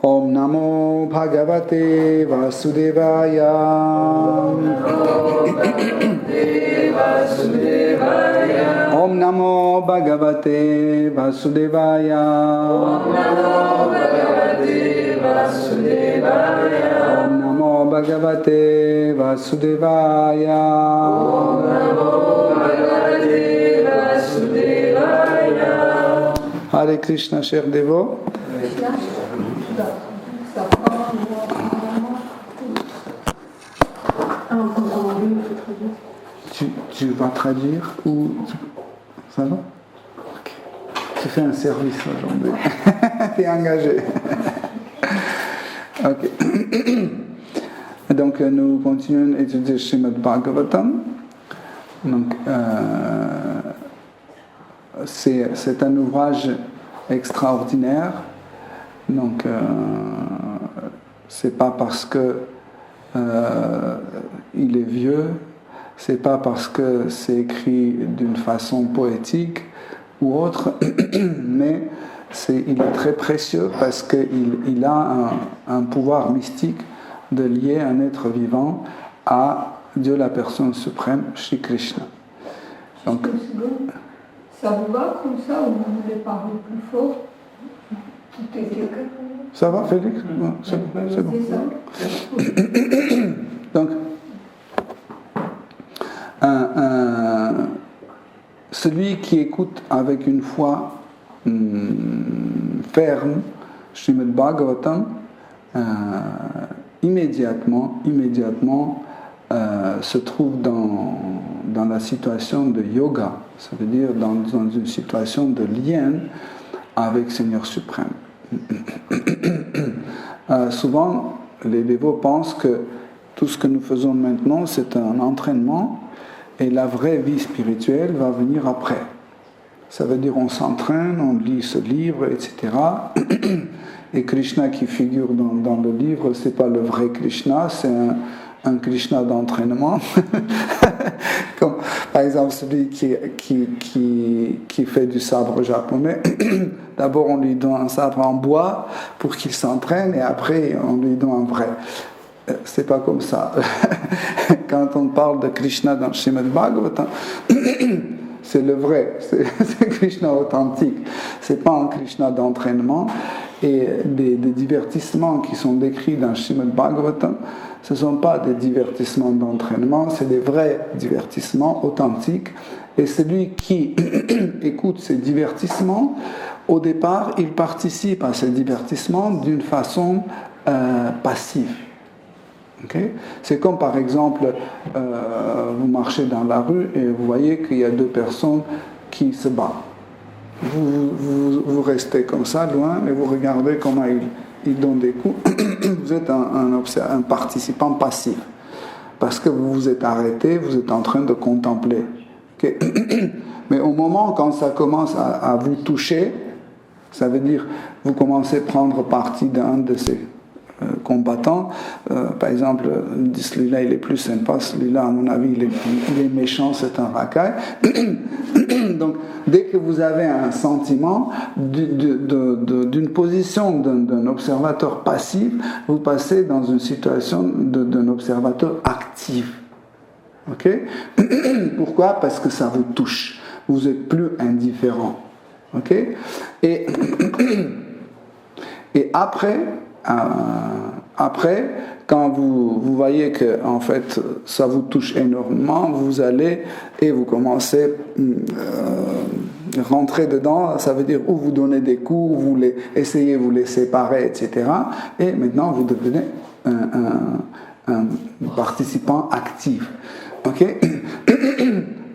Om Namo Bhagavate Vasudevaya. Om Namo Bhagavate Vasudevaya. Om Namo Bhagavate Vasudevaya. Hare Krishna, chers dévots. Tu vas traduire ou ça va? Okay. Tu fais un service aujourd'hui. Tu es engagé. Ok. Donc nous continuons à étudier Srimad Bhagavatam. Donc c'est un ouvrage extraordinaire. Donc c'est pas parce que il est vieux, c'est pas parce que c'est écrit d'une façon poétique ou autre, mais il est très précieux parce qu'il a un pouvoir mystique de lier un être vivant à Dieu la personne suprême, Shri Krishna. Donc, ça vous va comme ça ou vous voulez parler plus fort? Ça va, Félix? C'est bon. Donc, celui qui écoute avec une foi ferme Srimad Bhagavatam, immédiatement se trouve dans la situation de yoga, ça veut dire dans une situation de lien avec Seigneur suprême. Souvent, les dévots pensent que tout ce que nous faisons maintenant, c'est un entraînement et la vraie vie spirituelle va venir après. Ça veut dire on s'entraîne, on lit ce livre, etc. Et Krishna qui figure dans le livre, c'est pas le vrai Krishna, c'est un Krishna d'entraînement. Comme par exemple celui qui fait du sabre japonais. D'abord on lui donne un sabre en bois pour qu'il s'entraîne et après on lui donne un vrai. C'est pas comme ça. Quand on parle de Krishna dans Srimad Bhagavatam, c'est le vrai, c'est Krishna authentique. C'est pas un Krishna d'entraînement. Et des divertissements qui sont décrits dans Srimad Bhagavatam, ce ne sont pas des divertissements d'entraînement, c'est des vrais divertissements authentiques. Et celui qui écoute ces divertissements, au départ, il participe à ces divertissements d'une façon passive. Okay? C'est comme par exemple, vous marchez dans la rue et vous voyez qu'il y a deux personnes qui se battent. Vous restez comme ça, loin, et vous regardez comment ils donnent des coups. Vous êtes un participant passif. Parce que vous vous êtes arrêté, vous êtes en train de contempler. Okay? Mais au moment quand ça commence à vous toucher, ça veut dire vous commencez à prendre parti d'un de ces combattants. Par exemple, celui-là il est plus sympa, celui-là à mon avis il est méchant, c'est un racaille. Donc dès que vous avez un sentiment d'une position d'un observateur passif, vous passez dans une situation d'un observateur actif. Ok? Pourquoi? Parce que ça vous touche. Vous n'êtes plus indifférent. Ok? Et après, quand vous voyez que en fait ça vous touche énormément, vous allez et vous commencez rentrer dedans. Ça veut dire où vous donnez des coups, vous essayez de vous les séparer, etc. Et maintenant vous devenez un participant actif. Ok?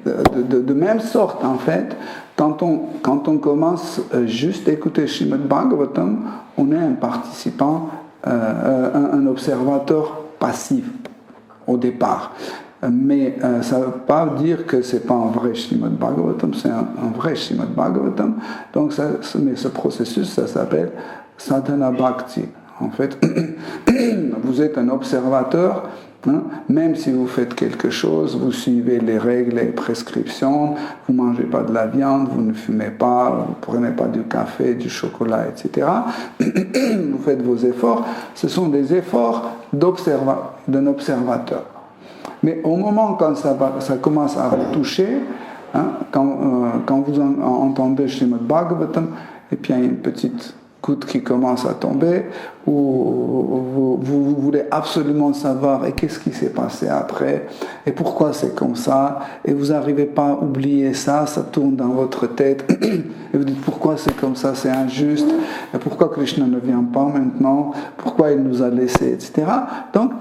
De même sorte, en fait, quand on commence juste à écouter Srimad Bhagavatam, on est un participant, un observateur passif au départ. Mais ça ne veut pas dire que ce n'est pas un vrai Srimad Bhagavatam, c'est un vrai Srimad Bhagavatam. Donc mais ce processus, ça s'appelle Sadhana Bhakti. En fait, vous êtes un observateur Même si vous faites quelque chose, vous suivez les règles et prescriptions, vous ne mangez pas de la viande, vous ne fumez pas, vous ne prenez pas du café, du chocolat, etc. Vous faites vos efforts. Ce sont des efforts d'un observateur. Mais au moment quand ça commence à vous toucher, quand vous entendez Srimad Bhagavatam, et puis il y a une petite goutte qui commence à tomber, ou vous voulez absolument savoir et qu'est-ce qui s'est passé après, et pourquoi c'est comme ça, et vous n'arrivez pas à oublier ça, ça tourne dans votre tête, et vous dites pourquoi c'est comme ça, c'est injuste, et pourquoi Krishna ne vient pas maintenant, pourquoi il nous a laissés, etc. Donc,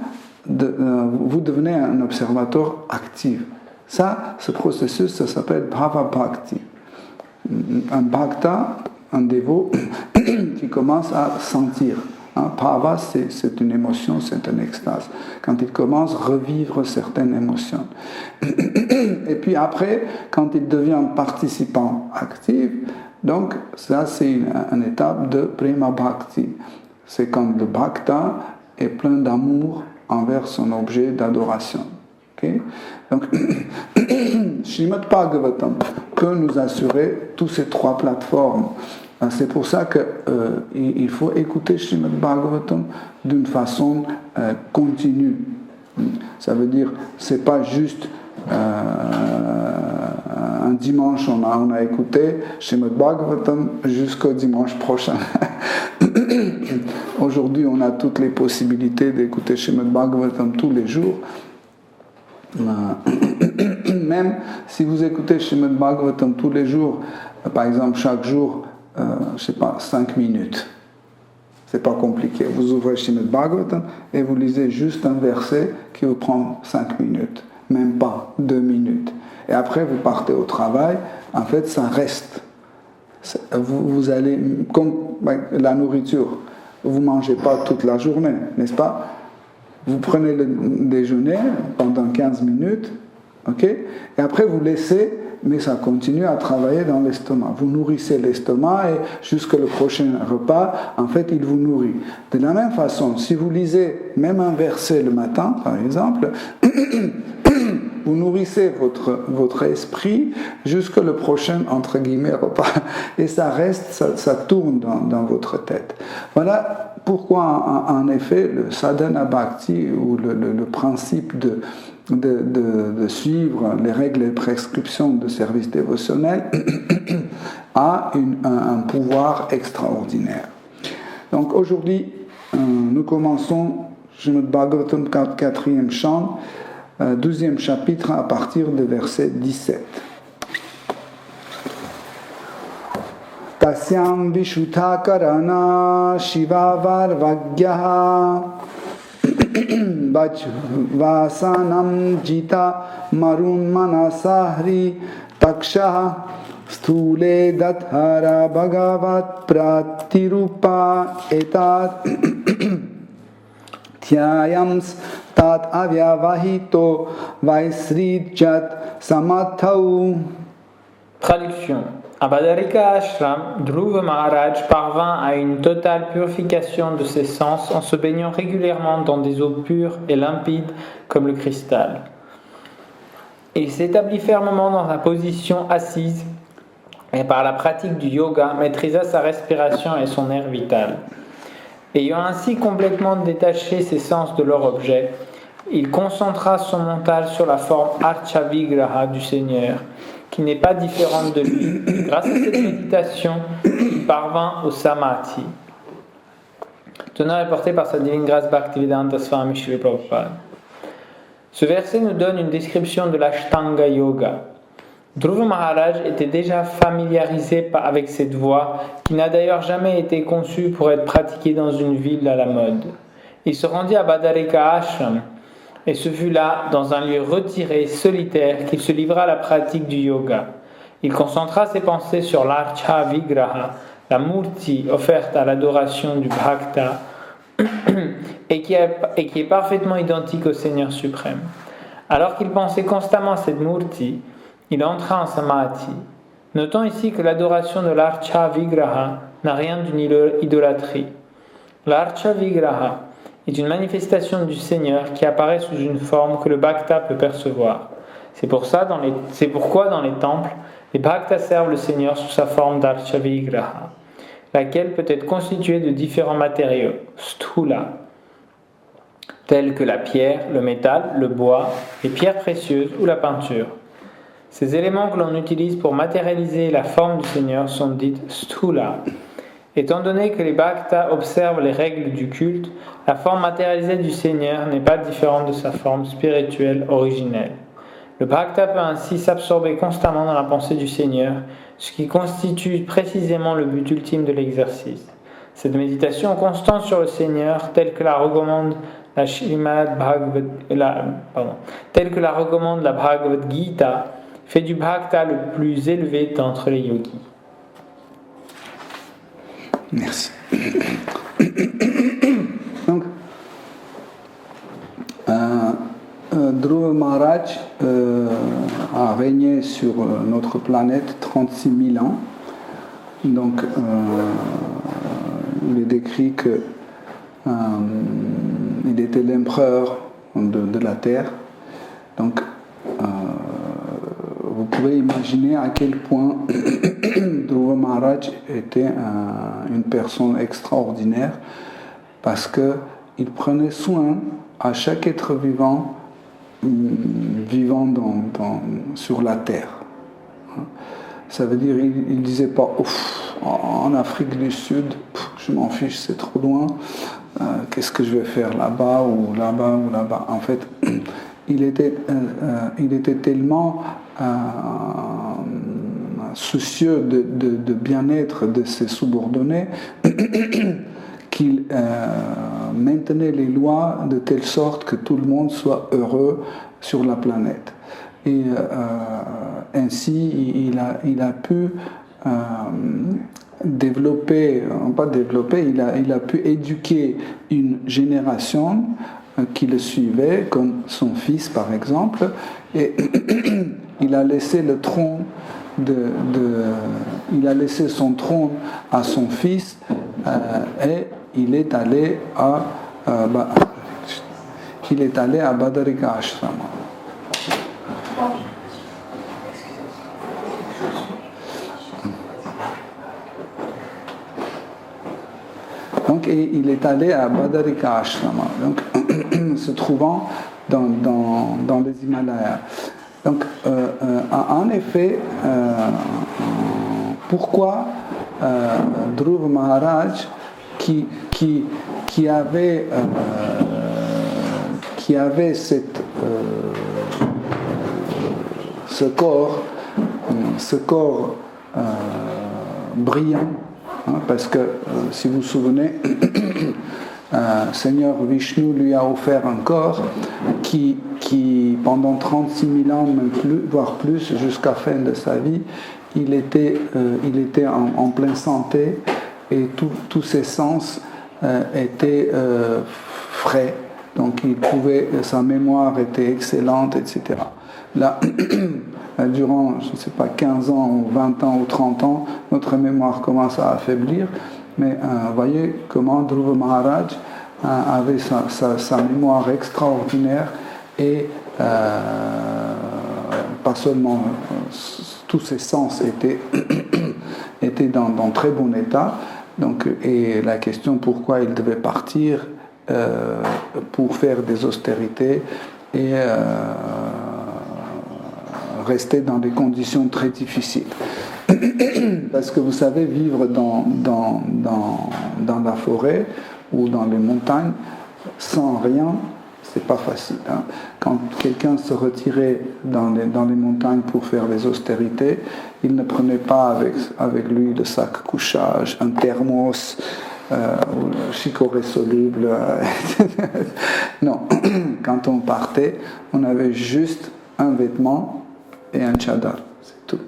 vous devenez un observateur actif. Ça, ce processus, ça s'appelle Bhava Bhakti. Un bhakta, un dévot qui commence à sentir. Bhava, c'est une émotion, c'est une extase. Quand il commence à revivre certaines émotions. Et puis après, quand il devient participant actif, donc ça c'est une étape de Prema Bhakti. C'est quand le bhakta est plein d'amour envers son objet d'adoration. Okay? Donc, Srimad Bhagavatam peut nous assurer toutes ces trois plateformes. C'est pour ça qu'il faut écouter Srimad Bhagavatam d'une façon continue. Ça veut dire, c'est pas juste un dimanche on a écouté Srimad Bhagavatam jusqu'au dimanche prochain. Aujourd'hui, on a toutes les possibilités d'écouter Srimad Bhagavatam tous les jours. Même si vous écoutez Srimad Bhagavatam tous les jours, par exemple chaque jour, 5 minutes. C'est pas compliqué. Vous ouvrez Srimad Bhagavatam et vous lisez juste un verset qui vous prend 5 minutes, même pas 2 minutes. Et après, vous partez au travail. En fait, ça reste. Vous allez, comme la nourriture, vous ne mangez pas toute la journée, n'est-ce pas? Vous prenez le déjeuner pendant 15 minutes, ok? Et après vous laissez, mais ça continue à travailler dans l'estomac. Vous nourrissez l'estomac et jusqu'au prochain repas, en fait, il vous nourrit. De la même façon, si vous lisez même un verset le matin, par exemple, vous nourrissez votre esprit jusqu'au prochain, entre guillemets, repas. Et ça reste, ça tourne dans votre tête. Voilà pourquoi, en effet, le sadhana bhakti, ou le principe de suivre les règles et prescriptions de service dévotionnel a un pouvoir extraordinaire. Donc aujourd'hui, nous commençons Srimad Bhagavatam 4e chant, 12e chapitre à partir de verset 17. Tasyam Vishuddha Karana Shiva Varvagyaha Vajvasanam Jita Marun Manasahri Taksha Stule Dathara Bhagavat Pratirupa Etat Thyayams Tat Avyavahito Vaisridjat Samathau. Traduction. À Badarika Ashram, Dhruva Maharaj parvint à une totale purification de ses sens en se baignant régulièrement dans des eaux pures et limpides comme le cristal. Il s'établit fermement dans la position assise et par la pratique du yoga maîtrisa sa respiration et son air vital. Ayant ainsi complètement détaché ses sens de leur objet, il concentra son mental sur la forme Archa Vigraha du Seigneur, qui n'est pas différente de lui. Grâce à cette méditation, il parvint au Samadhi. Tenant est porté par sa divine grâce Bhaktivedanta Swami Srila Prabhupada. Ce verset nous donne une description de l'Ashtanga Yoga. Dhruva Maharaj était déjà familiarisé avec cette voie, qui n'a d'ailleurs jamais été conçue pour être pratiquée dans une ville à la mode. Il se rendit à Badarika Ashram, et ce fut là, dans un lieu retiré, solitaire, qu'il se livra à la pratique du yoga. Il concentra ses pensées sur l'Archa Vigraha, la murti offerte à l'adoration du Bhakta, et qui est parfaitement identique au Seigneur suprême. Alors qu'il pensait constamment à cette murti, il entra en samadhi. Notons ici que l'adoration de l'Archa Vigraha n'a rien d'une idolâtrie. L'Archa Vigraha est une manifestation du Seigneur qui apparaît sous une forme que le bhakta peut percevoir. C'est pourquoi dans les temples, les bhaktas servent le Seigneur sous sa forme d'archavigraha, laquelle peut être constituée de différents matériaux, sthula, tels que la pierre, le métal, le bois, les pierres précieuses ou la peinture. Ces éléments que l'on utilise pour matérialiser la forme du Seigneur sont dits sthula. Étant donné que les bhaktas observent les règles du culte, la forme matérialisée du Seigneur n'est pas différente de sa forme spirituelle originelle. Le bhakta peut ainsi s'absorber constamment dans la pensée du Seigneur, ce qui constitue précisément le but ultime de l'exercice. Cette méditation constante sur le Seigneur, telle que la recommande la Bhagavad Gita, fait du bhakta le plus élevé d'entre les yogis. Merci. Donc, Dhruva Maharaj a régné sur notre planète 36 000 ans. Donc, il est décrit que il était l'empereur de la Terre. Donc, vous pouvez imaginer à quel point Dhruva Maharaj était une personne extraordinaire, parce qu'il prenait soin à chaque être vivant sur la terre. Ça veut dire, il ne disait pas en Afrique du Sud, je m'en fiche, c'est trop loin, qu'est-ce que je vais faire là-bas ou là-bas ou là-bas. En fait, il était tellement soucieux de bien-être de ses subordonnés qu'il maintenait les lois de telle sorte que tout le monde soit heureux sur la planète. Et ainsi, il a pu il a pu éduquer une génération qui le suivait, comme son fils par exemple, et il a laissé le trône il a laissé son trône à son fils et il est allé à Badarika Ashrama. Donc, il est allé à Badarika Ashrama, donc, se trouvant dans les Himalayas. Donc, en effet, pourquoi Dhruva Maharaj, qui avait ce corps brillant, parce que si vous vous souvenez, Seigneur Vishnu lui a offert un corps qui pendant 36 000 ans, même plus, voire plus, jusqu'à la fin de sa vie, il était en pleine santé et tous ses sens étaient frais. Donc sa mémoire était excellente, etc. Là, durant, je ne sais pas, 15 ans, ou 20 ans, ou 30 ans, notre mémoire commence à affaiblir. Mais voyez comment Dhruva Maharaj avait sa mémoire extraordinaire et pas seulement tous ses sens étaient dans très bon état. Donc, et la question pourquoi il devait partir pour faire des austérités et rester dans des conditions très difficiles. Parce que vous savez, vivre dans la forêt ou dans les montagnes sans rien, c'est pas facile. Hein. Quand quelqu'un se retirait dans les montagnes pour faire les austérités, il ne prenait pas avec lui le sac couchage, un thermos, ou chicorée soluble. Non, quand on partait, on avait juste un vêtement et un tchadar, c'est tout.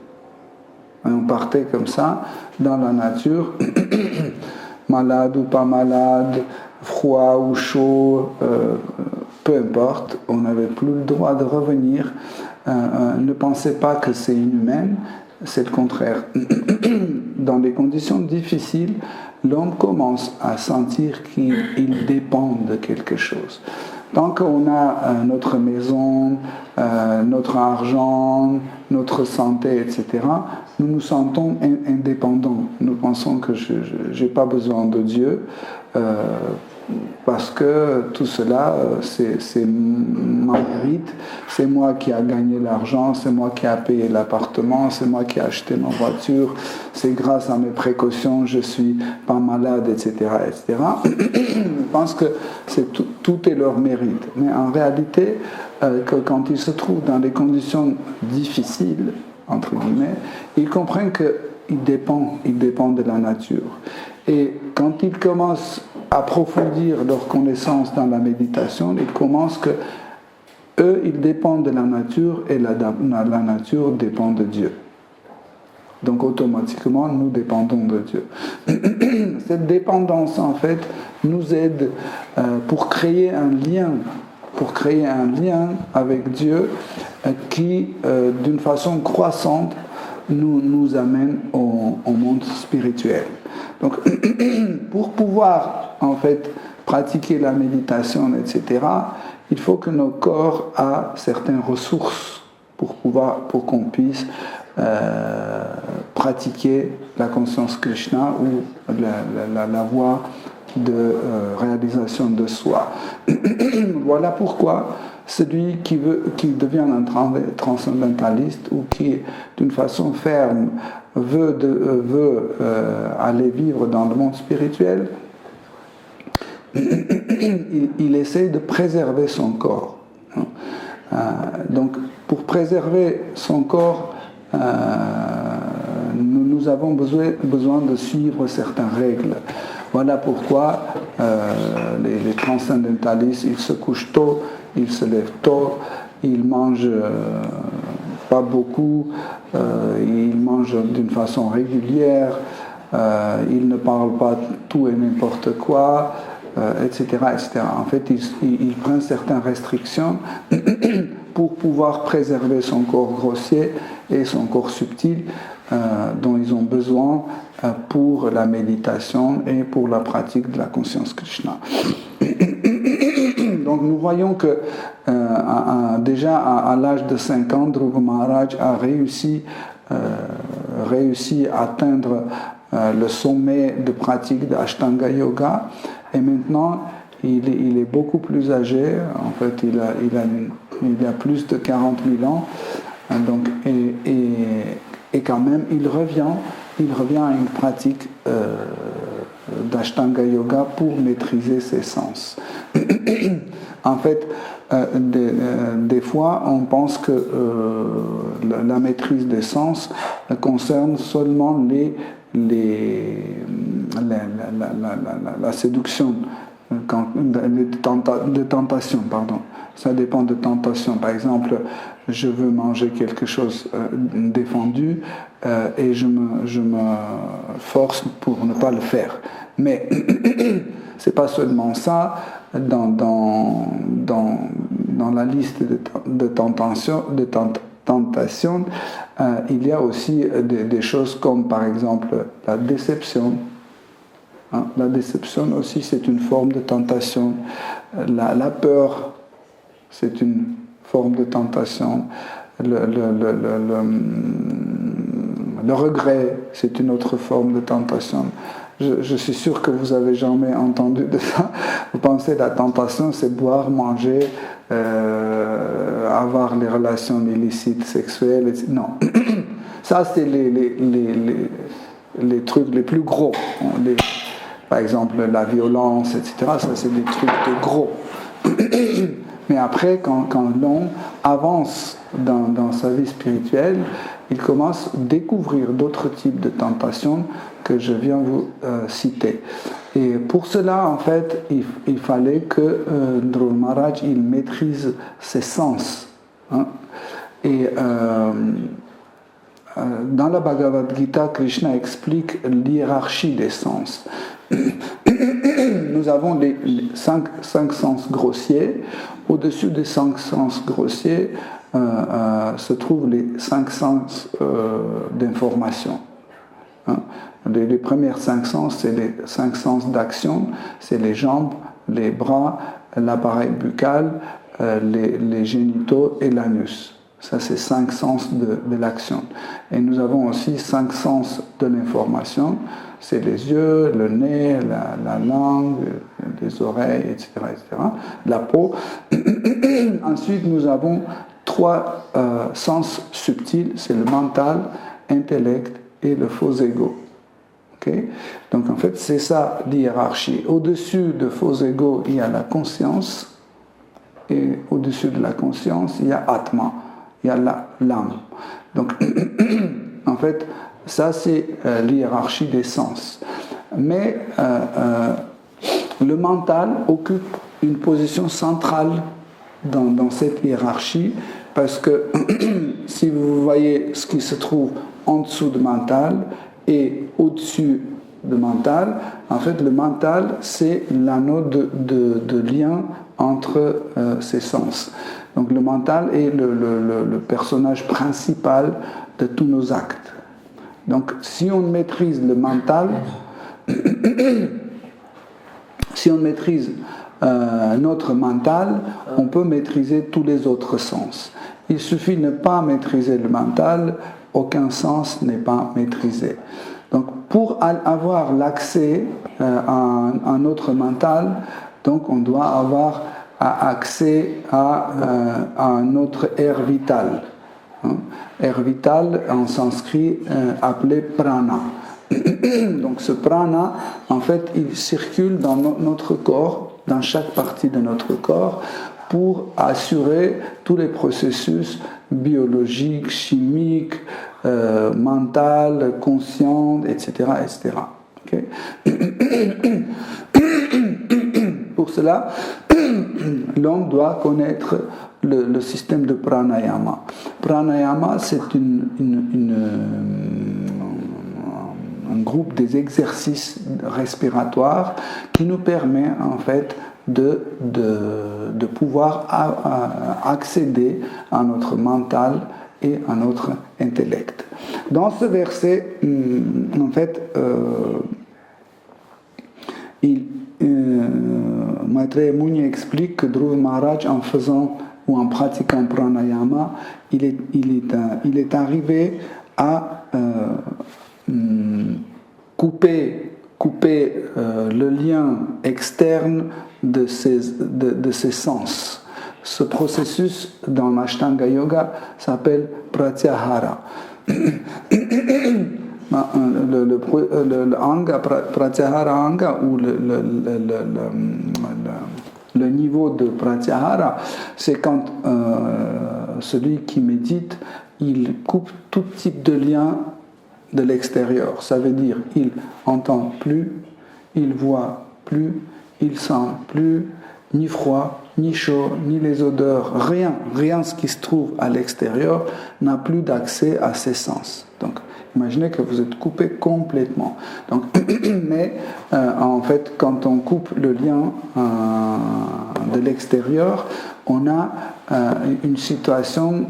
Et on partait comme ça, dans la nature, malade ou pas malade, froid ou chaud, peu importe, on n'avait plus le droit de revenir. Ne pensez pas que c'est inhumain, c'est le contraire. Dans des conditions difficiles, l'homme commence à sentir qu'il dépend de quelque chose. Tant qu'on a notre maison, notre argent, notre santé, etc., nous nous sentons indépendants. Nous pensons que je n'ai pas besoin de Dieu parce que tout cela, c'est mon mérite. C'est moi qui ai gagné l'argent, c'est moi qui ai payé l'appartement, c'est moi qui ai acheté ma voiture, c'est grâce à mes précautions, je ne suis pas malade, etc. etc. Je pense que tout est leur mérite. Mais en réalité, quand ils se trouvent dans des conditions difficiles, entre guillemets, ils comprennent qu'ils dépendent de la nature. Et quand ils commencent à approfondir leur connaissance dans la méditation, ils commencent que eux, ils dépendent de la nature et la nature dépend de Dieu. Donc automatiquement, nous dépendons de Dieu. Cette dépendance, en fait, nous aide pour créer un lien avec Dieu qui, d'une façon croissante, nous amène au monde spirituel. Donc, pour pouvoir, en fait, pratiquer la méditation, etc., il faut que nos corps aient certaines ressources pour qu'on puisse pratiquer la conscience Krishna ou la voie de réalisation de soi. Voilà pourquoi celui qui devient un transcendentaliste ou qui, d'une façon ferme, veut aller vivre dans le monde spirituel, il essaie de préserver son corps. Donc, pour préserver son corps, nous avons besoin de suivre certaines règles. Voilà pourquoi les transcendentalistes, ils se couchent tôt, ils se lèvent tôt, ils mangent pas beaucoup, ils mangent d'une façon régulière, ils ne parlent pas tout et n'importe quoi, etc., etc. En fait, ils prennent certaines restrictions pour pouvoir préserver son corps grossier et son corps subtil dont ils ont besoin pour la méditation et pour la pratique de la conscience Krishna. Donc nous voyons que déjà à l'âge de 5 ans, Dhruva Maharaj a réussi à atteindre le sommet de pratique de Ashtanga Yoga, et maintenant il est beaucoup plus âgé. En fait, il a plus de 40 000 ans, donc, et quand même il revient à une pratique d'Ashtanga Yoga pour maîtriser ses sens. En fait, des fois, on pense que la maîtrise des sens concerne seulement la séduction, de tentation, pardon. Ça dépend de tentation. Par exemple, je veux manger quelque chose défendu et je me force pour ne pas le faire. Mais c'est pas seulement ça. Dans la liste de tentations, il y a aussi des choses comme par exemple la déception. La déception aussi, c'est une forme de tentation. La peur, c'est une forme de tentation. Le regret, c'est une autre forme de tentation. Je suis sûr que vous n'avez jamais entendu de ça. Vous pensez que la tentation, c'est boire, manger, avoir les relations illicites sexuelles, etc. Non. Ça, c'est les trucs les plus gros. Par exemple, la violence, etc. Ça, c'est des trucs de gros. Mais après, quand l'homme avance dans sa vie spirituelle, il commence à découvrir d'autres types de tentations que je viens vous citer. Et pour cela, en fait, il fallait que Dhruva Maharaj il maîtrise ses sens. Et dans la Bhagavad Gita, Krishna explique l'hiérarchie des sens. Nous avons les cinq sens grossiers. Au-dessus des 5 sens grossiers se trouvent les 5 sens d'information. Les premières 5 sens, c'est les 5 sens d'action, c'est les jambes, les bras, l'appareil buccal, les génitaux et l'anus. Ça, c'est 5 sens de l'action. Et nous avons aussi 5 sens de l'information. C'est les yeux, le nez, la langue, les oreilles, etc., la peau. Ensuite, nous avons 3 sens subtils. C'est le mental, l'intellect et le faux ego. Okay? Donc, en fait, c'est ça l'hiérarchie. Au-dessus de faux ego, il y a la conscience. Et au-dessus de la conscience, il y a Atma. Il y a l'âme. Donc, en fait, ça, c'est l'hiérarchie des sens. Mais le mental occupe une position centrale dans cette hiérarchie, parce que si vous voyez ce qui se trouve en dessous de mental et au-dessus de mental, en fait, le mental, c'est l'anneau de lien entre ces sens. Donc le mental est le personnage principal de tous nos actes. Donc si on maîtrise le mental, si on maîtrise notre mental, on peut maîtriser tous les autres sens. Il suffit de ne pas maîtriser le mental, aucun sens n'est pas maîtrisé. Donc pour avoir l'accès à notre mental, donc on doit avoir accès à notre air vital. Air vital en sanskrit appelé prana. Donc ce prana, en fait, il circule dans notre corps, dans chaque partie de notre corps, pour assurer tous les processus biologiques, chimiques, mentaux, conscients, etc. etc. Okay? Pour cela, l'homme doit connaître le système de pranayama. Pranayama, c'est un groupe des exercices respiratoires qui nous permet en fait de pouvoir accéder à notre mental et à notre intellect. Dans ce verset, en fait, Maitreya Muni explique que Dhruva Maharaj, en faisant ou en pratiquant pranayama, il est arrivé à couper le lien externe de ses sens. Ce processus dans l'Ashtanga Yoga s'appelle Pratyahara. Le anga, Pratyahara anga, ou le niveau de Pratyahara, c'est quand celui qui médite, il coupe tout type de lien de l'extérieur. Ça veut dire il entend plus, il voit plus, il sent plus, ni froid, ni chaud, ni les odeurs, rien ce qui se trouve à l'extérieur n'a plus d'accès à ses sens. Donc, imaginez que vous êtes coupé complètement. Donc, mais en fait, quand on coupe le lien de l'extérieur, on a une situation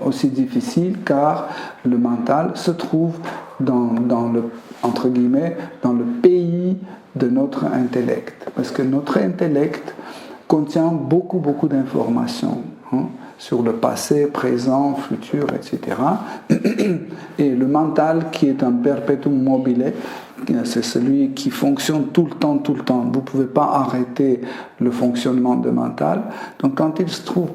aussi difficile, car le mental se trouve dans le, entre guillemets, dans le pays de notre intellect. Parce que notre intellect contient beaucoup d'informations sur le passé, présent, futur, etc. Et le mental, qui est un perpetuum mobile, c'est celui qui fonctionne tout le temps. Vous ne pouvez pas arrêter le fonctionnement de mental. Donc quand il se trouve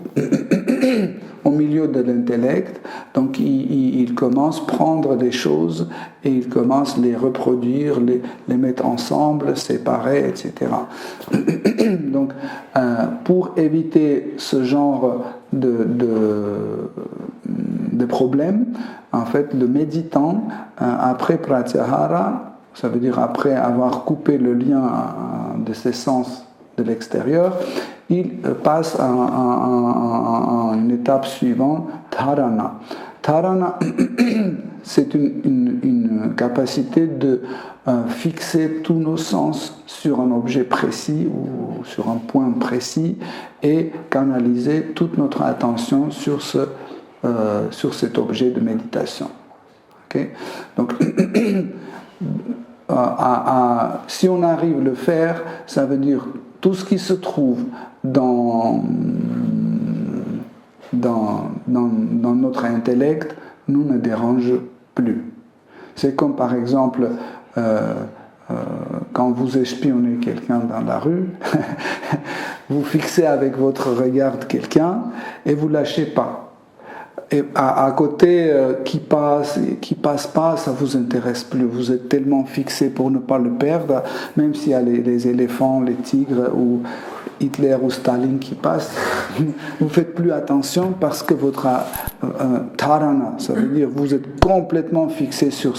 au milieu de l'intellect, donc il commence à prendre des choses et il commence à les reproduire, les mettre ensemble, séparer, etc. Donc pour éviter ce genre de problème, en fait, le méditant, après Pratyahara, ça veut dire après avoir coupé le lien de ses sens de l'extérieur, il passe à une étape suivante, Dharana. Dharana, c'est une capacité de fixer tous nos sens sur un objet précis ou sur un point précis et canaliser toute notre attention sur cet objet de méditation. Okay? Donc, si on arrive à le faire, ça veut dire tout ce qui se trouve dans notre intellect nous ne dérange plus. C'est comme par exemple quand vous espionnez quelqu'un dans la rue, vous fixez avec votre regard quelqu'un et vous ne lâchez pas. Et à côté, qui passe pas, ça vous intéresse plus. Vous êtes tellement fixé pour ne pas le perdre, même s'il y a les éléphants, les tigres ou Hitler ou Staline qui passent, vous faites plus attention parce que votre dharana, ça veut dire vous êtes complètement fixé sur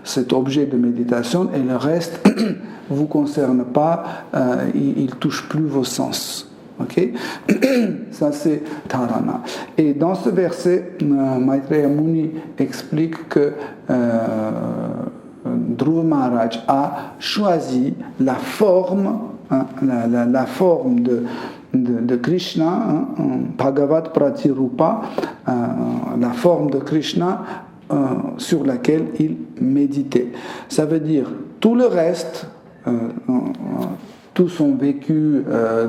cet objet de méditation et le reste vous concerne pas, il touche plus vos sens. Ok, ça c'est dharana. Et dans ce verset, Maitreya Muni explique que Dhruva Maharaj a choisi la forme, la forme de Krishna, Bhagavad Pratirupa, la forme de Krishna sur laquelle il méditait. Ça veut dire tout le reste. Tout son vécu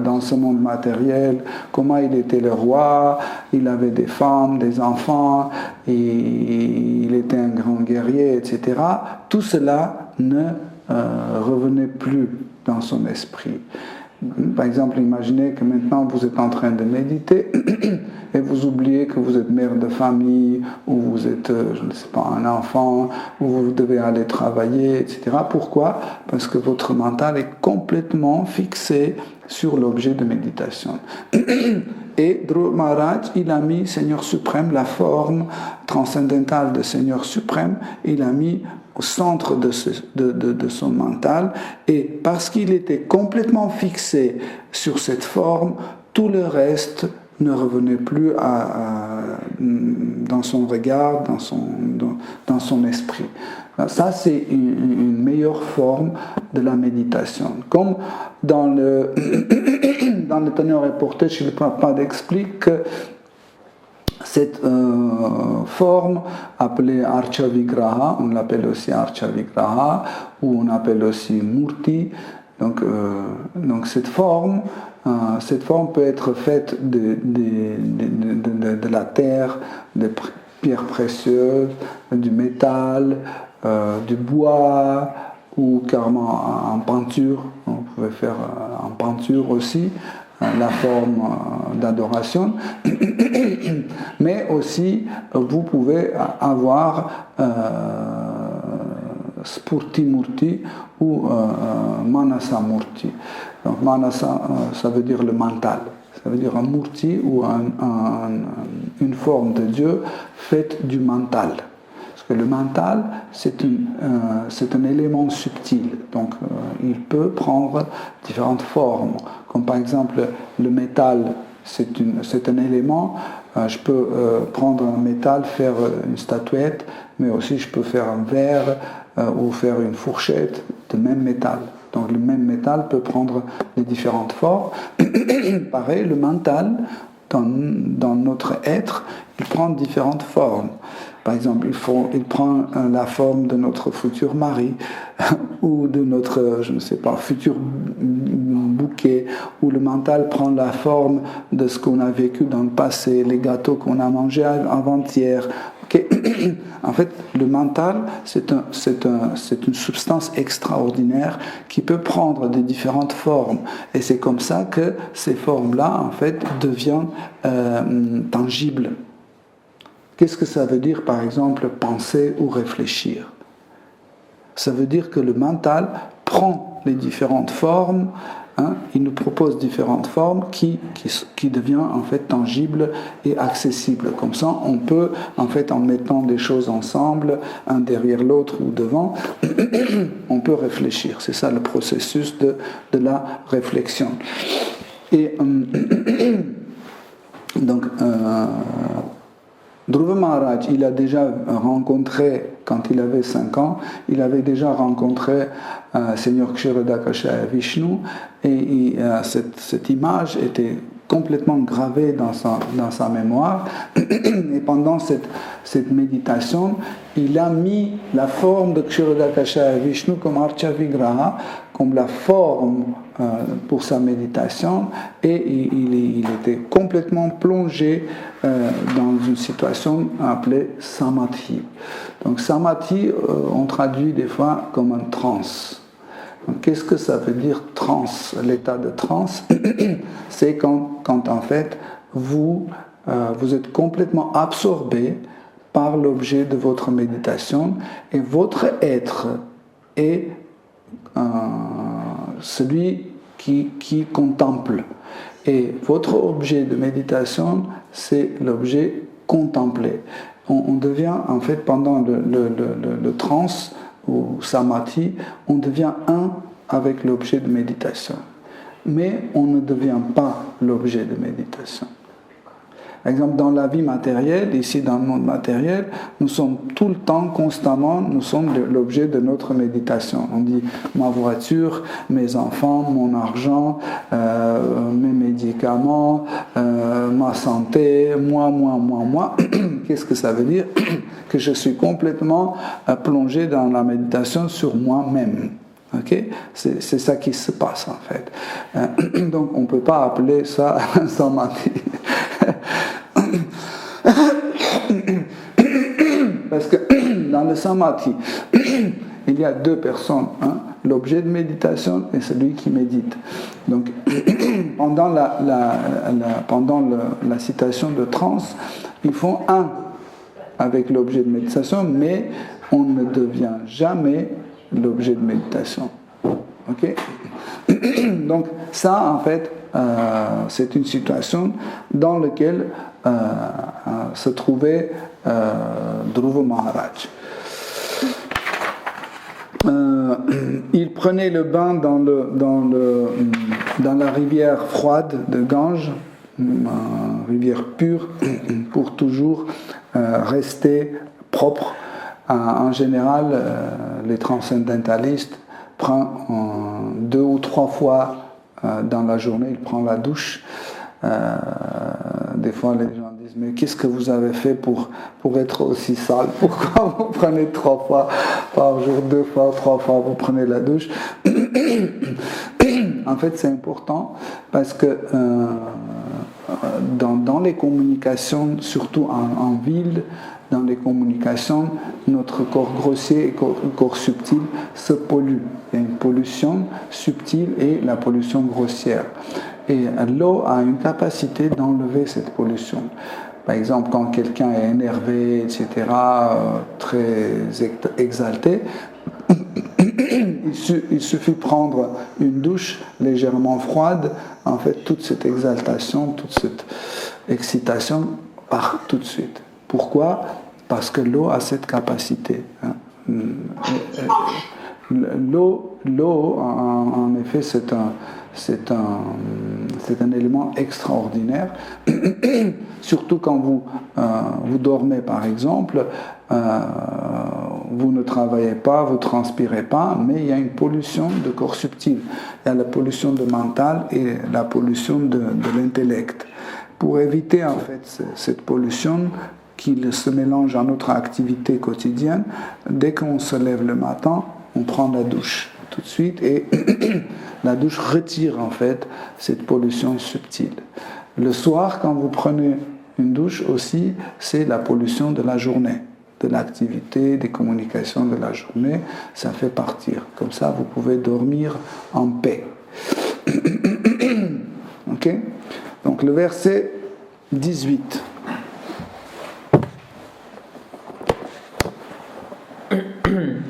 dans ce monde matériel, comment il était le roi, il avait des femmes, des enfants, et il était un grand guerrier, etc. Tout cela ne revenait plus dans son esprit. Par exemple, imaginez que maintenant vous êtes en train de méditer et vous oubliez que vous êtes mère de famille ou vous êtes, je ne sais pas, un enfant ou vous devez aller travailler, etc. Pourquoi ? Parce que votre mental est complètement fixé sur l'objet de méditation. Et Dhruva Maharaj, il a mis Seigneur suprême, la forme transcendantale de Seigneur suprême, il a mis au centre de son mental, et parce qu'il était complètement fixé sur cette forme, tout le reste ne revenait plus dans son regard, dans son esprit. Ça, c'est une meilleure forme de la méditation. Comme dans le Tanya reporté, Srila Prabhupada explique que cette forme appelée Archa Vigraha, on l'appelle aussi Archa Vigraha, ou on appelle aussi Murti. Donc cette forme peut être faite de la terre, des pierres précieuses, du métal, du bois, ou carrément en peinture. Vous pouvez faire en peinture aussi la forme d'adoration, mais aussi vous pouvez avoir Spurti Murti ou Manasa Murti. Donc Manasa, ça veut dire le mental. Ça veut dire un Murti ou une forme de Dieu faite du mental. Parce que le mental, c'est un élément subtil. Donc il peut prendre différentes formes. Comme par exemple le métal, c'est un élément. Je peux prendre un métal, faire une statuette, mais aussi je peux faire un verre ou faire une fourchette de même métal. Donc le même métal peut prendre les différentes formes. Pareil, le mental, dans notre être, il prend différentes formes. Par exemple, il prend la forme de notre futur mari ou de notre, je ne sais pas, futur bouquet, ou le mental prend la forme de ce qu'on a vécu dans le passé, les gâteaux qu'on a mangés avant-hier. Okay. En fait, le mental, c'est une substance extraordinaire qui peut prendre des différentes formes. Et c'est comme ça que ces formes-là, en fait, deviennent tangibles. Qu'est-ce que ça veut dire, par exemple, penser ou réfléchir ? Ça veut dire que le mental prend les différentes formes, il nous propose différentes formes qui deviennent en fait tangibles et accessibles. Comme ça, on peut, en fait, en mettant des choses ensemble, un derrière l'autre ou devant, on peut réfléchir. C'est ça le processus de la réflexion. Et donc, Dhruva Maharaj, il a déjà rencontré, quand il avait 5 ans, il avait déjà rencontré Seigneur Kshirodakasha Vishnu, et cette image était complètement gravé dans sa mémoire. Et pendant cette méditation, il a mis la forme de Kshirodakasha Vishnu comme Archa Vigraha, comme la forme pour sa méditation, et il était complètement plongé dans une situation appelée Samadhi. Donc Samadhi, on traduit des fois comme un trance. Donc, qu'est-ce que ça veut dire trance? L'état de trance, c'est quand en fait vous êtes complètement absorbé par l'objet de votre méditation et votre être est celui qui contemple. Et votre objet de méditation, c'est l'objet contemplé. On devient en fait pendant le trance ou samadhi, on devient un avec l'objet de méditation. Mais on ne devient pas l'objet de méditation. Par exemple, dans la vie matérielle, ici dans le monde matériel, nous sommes tout le temps, constamment, nous sommes l'objet de notre méditation. On dit ma voiture, mes enfants, mon argent, mes médicaments, ma santé, moi. Qu'est-ce que ça veut dire? Que je suis complètement plongé dans la méditation sur moi-même. Okay? C'est ça qui se passe en fait. Donc on ne peut pas appeler ça un samadhi. Parce que dans le samadhi, il y a deux personnes, hein, l'objet de méditation et celui qui médite. Donc pendant la citation de trance, ils font un avec l'objet de méditation, mais on ne devient jamais l'objet de méditation. Ok? Donc ça, en fait, c'est une situation dans laquelle se trouvait Dhruva Maharaj. Il prenait le bain dans la rivière froide de Gange, rivière pure, pour toujours rester propre. En général, les transcendentalistes prennent 2 ou 3 fois dans la journée, ils prennent la douche. Des fois, les gens disent, mais qu'est-ce que vous avez fait pour être aussi sale? Pourquoi vous prenez 3 fois par jour, 2 fois, 3 fois, vous prenez la douche? En fait, c'est important parce que dans les communications, surtout en ville, dans les communications, notre corps grossier et corps subtil se polluent. Il y a une pollution subtile et la pollution grossière. Et l'eau a une capacité d'enlever cette pollution. Par exemple, quand quelqu'un est énervé, etc., très exalté, il suffit de prendre une douche légèrement froide. En fait, toute cette exaltation, toute cette excitation part tout de suite. Pourquoi? Parce que l'eau a cette capacité. L'eau, en effet, c'est un élément extraordinaire. Surtout quand vous dormez, par exemple, vous ne travaillez pas, vous ne transpirez pas, mais il y a une pollution de corps subtil. Il y a la pollution de mental et la pollution de l'intellect. Pour éviter en fait cette pollution qui se mélange à notre activité quotidienne, dès qu'on se lève le matin, on prend la douche tout de suite et la douche retire en fait cette pollution subtile. Le soir, quand vous prenez une douche aussi, c'est la pollution de la journée, de l'activité, des communications de la journée, ça fait partir. Comme ça, vous pouvez dormir en paix. Ok? Donc le verset 18.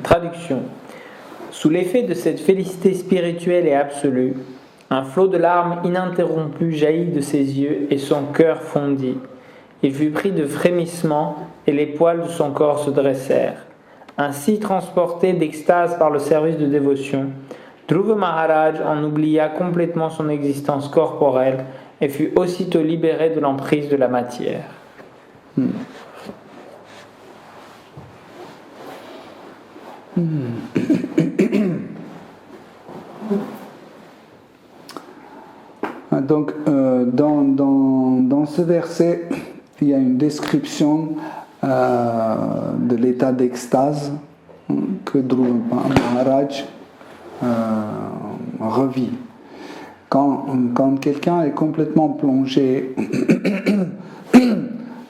Traduction. Sous l'effet de cette félicité spirituelle et absolue, un flot de larmes ininterrompu jaillit de ses yeux et son cœur fondit. Il fut pris de frémissements et les poils de son corps se dressèrent. Ainsi transporté d'extase par le service de dévotion, Dhruva Maharaj en oublia complètement son existence corporelle et fut aussitôt libéré de l'emprise de la matière. Donc, dans ce verset, il y a une description de l'état d'extase que Dhruva Maharaj revit. Quand quelqu'un est complètement plongé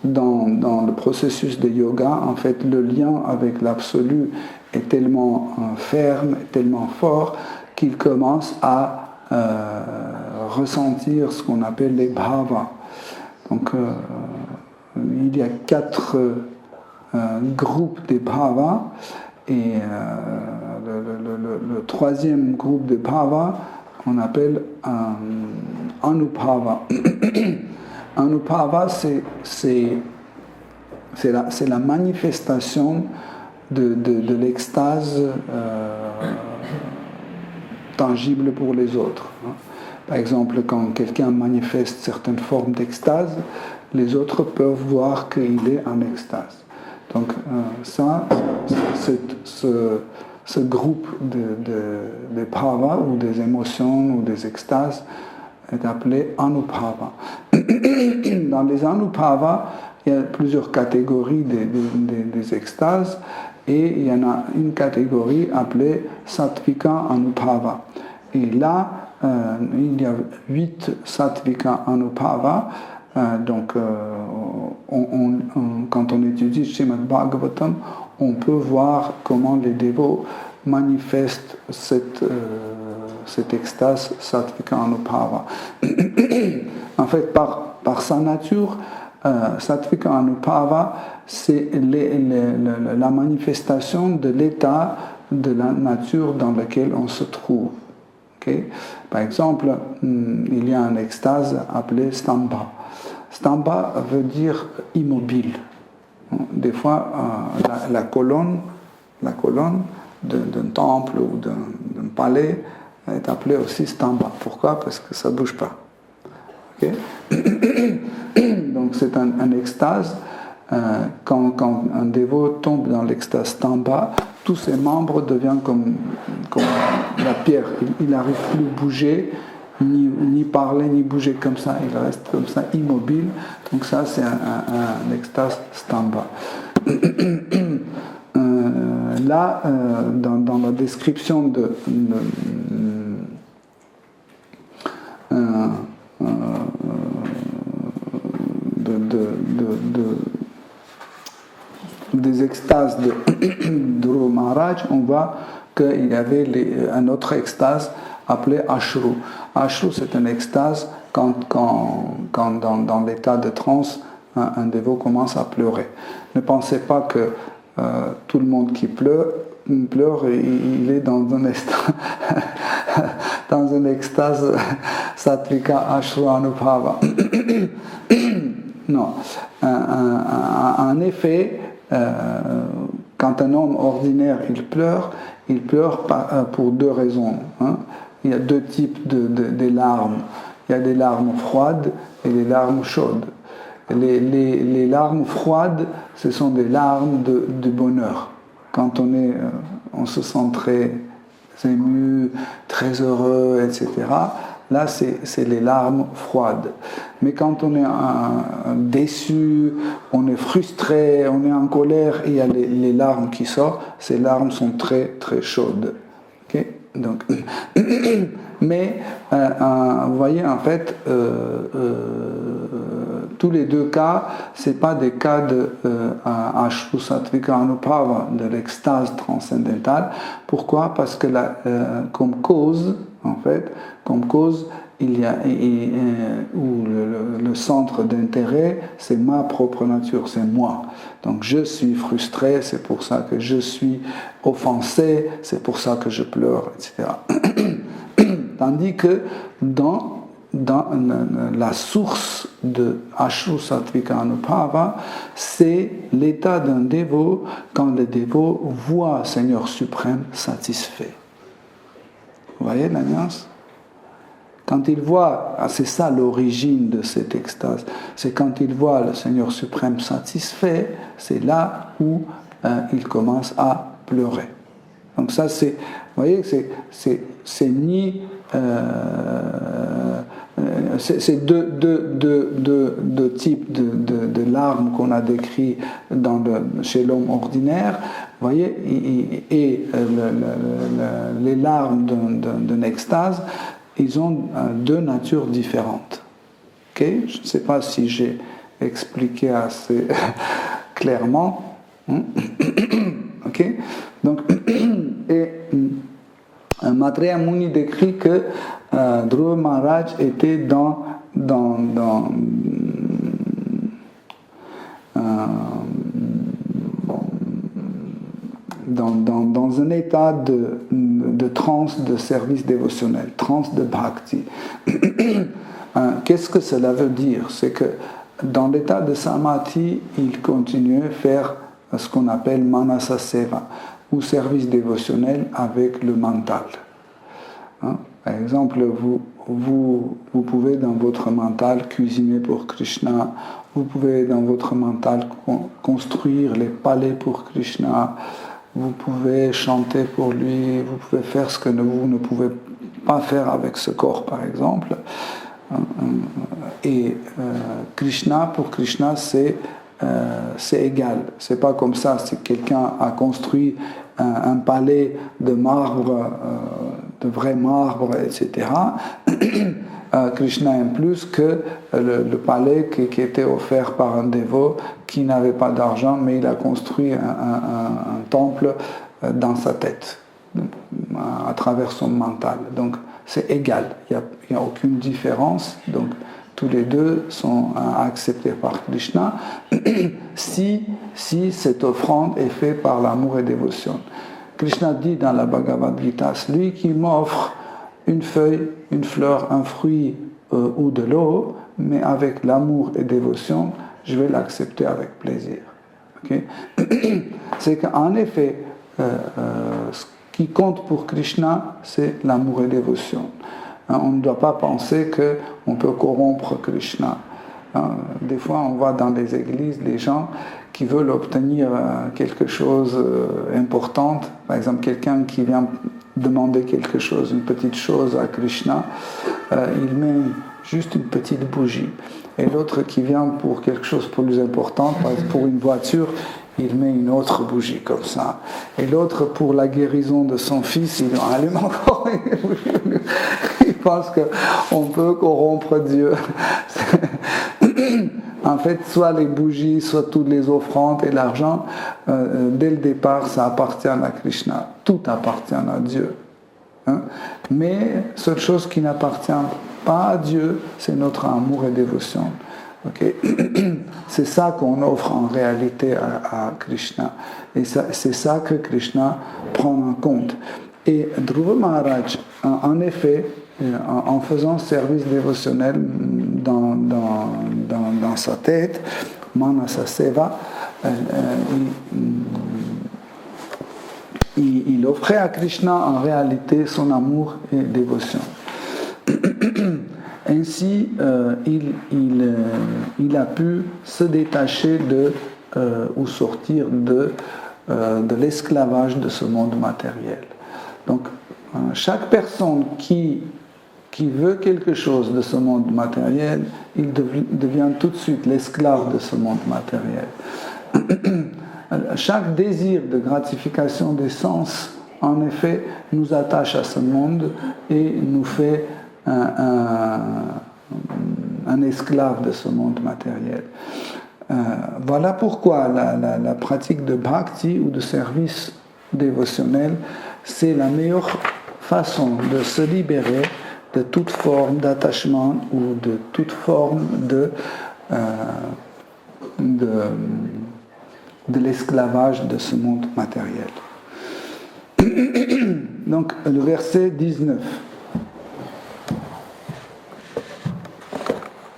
dans le processus de yoga, en fait, le lien avec l'absolu est tellement ferme, tellement fort, qu'il commence à ressentir ce qu'on appelle les bhavas. Donc, il y a 4 groupes de bhavas, et le troisième groupe de bhavas, on appelle anubhava. Anubhava, c'est la manifestation de l'extase tangible pour les autres. Par exemple, quand quelqu'un manifeste certaines formes d'extase, les autres peuvent voir qu'il est en extase. Donc ce groupe de bhava ou des émotions ou des extases est appelé anubhava. Dans les anubhava, il y a plusieurs catégories des extases, et il y en a une catégorie appelée sattvika anubhava. Et là, il y a 8 sattvika anubhava. Donc, quand on étudie Srimad Bhagavatam, on peut voir comment les dévots manifestent cette extase sattvika anubhava. En fait, par sa nature, sattvika anubhava, c'est la manifestation de l'état de la nature dans laquelle on se trouve. Okay? Par exemple, il y a une extase appelée stamba. Stamba veut dire immobile. Des fois, la colonne d'un temple ou d'un palais est appelée aussi stamba. Pourquoi? Parce que ça ne bouge pas. Okay? Donc c'est un extase. Quand un dévot tombe dans l'extase stamba, tous ses membres deviennent comme la pierre. Il n'arrive plus à bouger, ni parler, ni bouger comme ça. Il reste comme ça, immobile. Donc ça, c'est un extase stamba. Là, dans la description des extases de Dhruva Maharaj, on voit qu'il y avait un autre extase appelé Ashru. Ashru, c'est une extase quand dans l'état de transe, un dévot commence à pleurer. Ne pensez pas que tout le monde qui pleure, il est dans une extase sattvika ashru anubhava. Non. En effet, quand un homme ordinaire il pleure pour 2 raisons. Il y a 2 types de larmes. Il y a des larmes froides et des larmes chaudes. Les larmes froides, ce sont des larmes de bonheur. Quand on se sent très ému, très heureux, etc., là, c'est les larmes froides. Mais quand on est déçu, on est frustré, on est en colère, il y a les larmes qui sortent, ces larmes sont très, très chaudes. Okay? Donc, mais, vous voyez, en fait, tous les 2 cas, ce n'est pas des cas de Ashru Sattvika Anubhava, de l'extase transcendantale. Pourquoi? Parce que comme cause, il y a où le centre d'intérêt, c'est ma propre nature, c'est moi. Donc je suis frustré, c'est pour ça que je suis offensé, c'est pour ça que je pleure, etc. Tandis que dans la source de Ashru Sattvika Anubhava, c'est l'état d'un dévot quand le dévot voit Seigneur suprême satisfait. Vous voyez la nuance? Quand il voit, c'est ça l'origine de cette extase, c'est quand il voit le Seigneur suprême satisfait, c'est là où il commence à pleurer. Donc ça, c'est, vous voyez, c'est ni c'est deux types de larmes qu'on a décrits chez l'homme ordinaire, vous voyez, et les larmes d'une extase, ils ont deux natures différentes. Okay? Je ne sais pas si j'ai expliqué assez clairement. Okay? Donc, et Maitreya Muni décrit que Dhruva Maharaj était dans un état de transe de service dévotionnel, transe de bhakti. Qu'est-ce que cela veut dire? C'est que dans l'état de samadhi, il continuait à faire ce qu'on appelle manasa seva, ou service dévotionnel avec le mental. Par exemple, vous pouvez dans votre mental cuisiner pour Krishna, vous pouvez dans votre mental construire les palais pour Krishna, vous pouvez chanter pour lui, vous pouvez faire ce que vous ne pouvez pas faire avec ce corps, par exemple. Et Krishna, pour Krishna, c'est égal. C'est pas comme ça. Si quelqu'un a construit un palais de marbre, de vrai marbre, etc., Krishna aime plus que le palais qui était offert par un dévot qui n'avait pas d'argent, mais il a construit un temple dans sa tête, à travers son mental. Donc c'est égal, il n'y a aucune différence. Donc tous les deux sont acceptés par Krishna si cette offrande est faite par l'amour et dévotion. Krishna dit dans la Bhagavad Gita, celui qui m'offre une feuille, une fleur, un fruit ou de l'eau, mais avec l'amour et dévotion, je vais l'accepter avec plaisir. Okay? C'est qu'en effet, ce qui compte pour Krishna, c'est l'amour et dévotion. On ne doit pas penser qu'on peut corrompre Krishna. Des fois, on voit dans les églises des gens qui veulent obtenir quelque chose d'important. Par exemple, quelqu'un qui vient demander quelque chose, une petite chose à Krishna, il met juste une petite bougie. Et l'autre qui vient pour quelque chose de plus important, par exemple pour une voiture, il met une autre bougie comme ça. Et l'autre, pour la guérison de son fils, il allume encore une bougie. Il pense qu'on peut corrompre Dieu. En fait, soit les bougies, soit toutes les offrandes et l'argent, dès le départ, ça appartient à Krishna. Tout appartient à Dieu. Mais seule chose qui n'appartient pas à Dieu, c'est notre amour et dévotion. Okay? C'est ça qu'on offre en réalité à Krishna. Et c'est ça que Krishna prend en compte. Et Dhruva Maharaj, en effet, en faisant service dévotionnel dans sa tête, Manasa Seva, il offrait à Krishna en réalité son amour et dévotion. Ainsi, il a pu se détacher ou sortir de l'esclavage de ce monde matériel. Donc, chaque personne qui veut quelque chose de ce monde matériel, il devient tout de suite l'esclave de ce monde matériel. Chaque désir de gratification des sens, en effet, nous attache à ce monde et nous fait un esclave de ce monde matériel. Voilà pourquoi la pratique de bhakti ou de service dévotionnel, c'est la meilleure façon de se libérer de toute forme d'attachement ou de toute forme de l'esclavage de ce monde matériel. Donc le verset 19.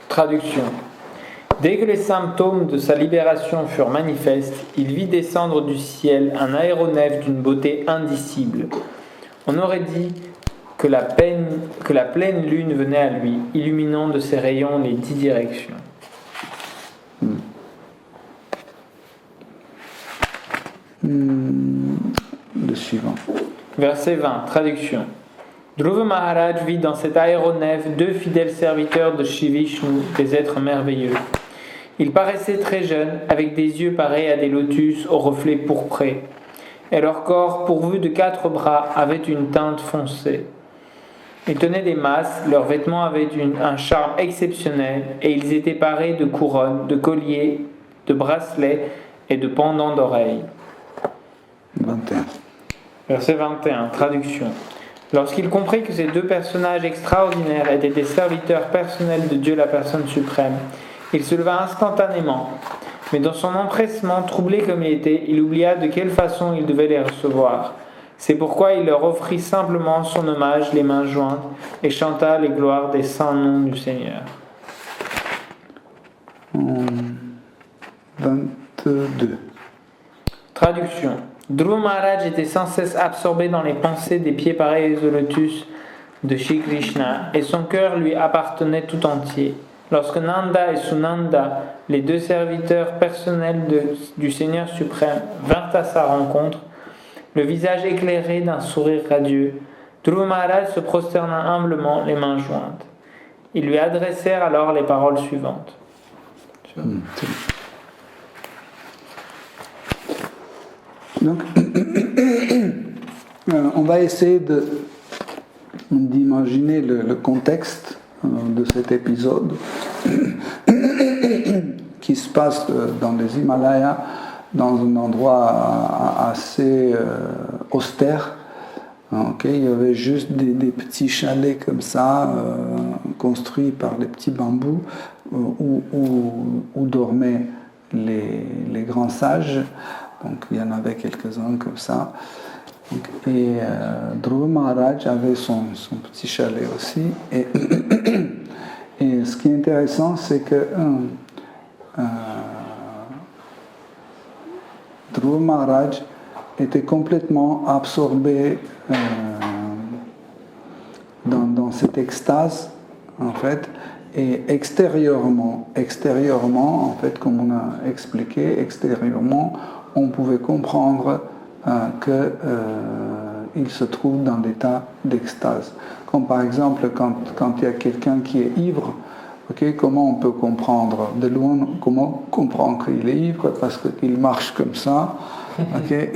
Traduction. Dès que les symptômes de sa libération furent manifestes, il vit descendre du ciel un aéronef d'une beauté indicible. On aurait dit que la pleine lune venait à lui, illuminant de ses rayons les 10 directions. Le suivant. Verset 20, traduction. Dhruva Maharaj vit dans cet aéronef 2 fidèles serviteurs de Shri Vishnu, des êtres merveilleux. Ils paraissaient très jeunes, avec des yeux pareils à des lotus aux reflets pourprés, et leur corps, pourvu de 4 bras, avait une teinte foncée. Ils tenaient des masses, leurs vêtements avaient un charme exceptionnel, et ils étaient parés de couronnes, de colliers, de bracelets et de pendants d'oreilles. 21. Verset 21, traduction. Lorsqu'il comprit que ces 2 personnages extraordinaires étaient des serviteurs personnels de Dieu la personne suprême, il se leva instantanément, mais dans son empressement, troublé comme il était, il oublia de quelle façon il devait les recevoir. C'est pourquoi il leur offrit simplement son hommage, les mains jointes, et chanta les gloires des saints noms du Seigneur. 22. Traduction. Dhruva Maharaj était sans cesse absorbé dans les pensées des pieds pareils au lotus de Shri Krishna, et son cœur lui appartenait tout entier. Lorsque Nanda et Sunanda, les 2 serviteurs personnels du Seigneur suprême, vinrent à sa rencontre, le visage éclairé d'un sourire radieux, Dhruva Maharaj se prosterna humblement, les mains jointes. Ils lui adressèrent alors les paroles suivantes. Donc, on va essayer d'imaginer le contexte de cet épisode qui se passe dans les Himalayas, dans un endroit assez austère. Okay, il y avait juste des petits chalets comme ça, construits par les petits bambous, où dormaient les grands sages. Donc il y en avait quelques-uns comme ça. Donc, et Dhruva Maharaj avait son petit chalet aussi. Et, et ce qui est intéressant, c'est que Dhruva Maharaj était complètement absorbé dans cette extase, en fait, et extérieurement, en fait, comme on a expliqué, extérieurement, on pouvait comprendre qu'il se trouve dans l'état d'extase. Comme par exemple, quand il y a quelqu'un qui est ivre, okay, comment on peut comprendre de loin, comment comprendre qu'il est ivre? Parce qu'il marche comme ça. Okay.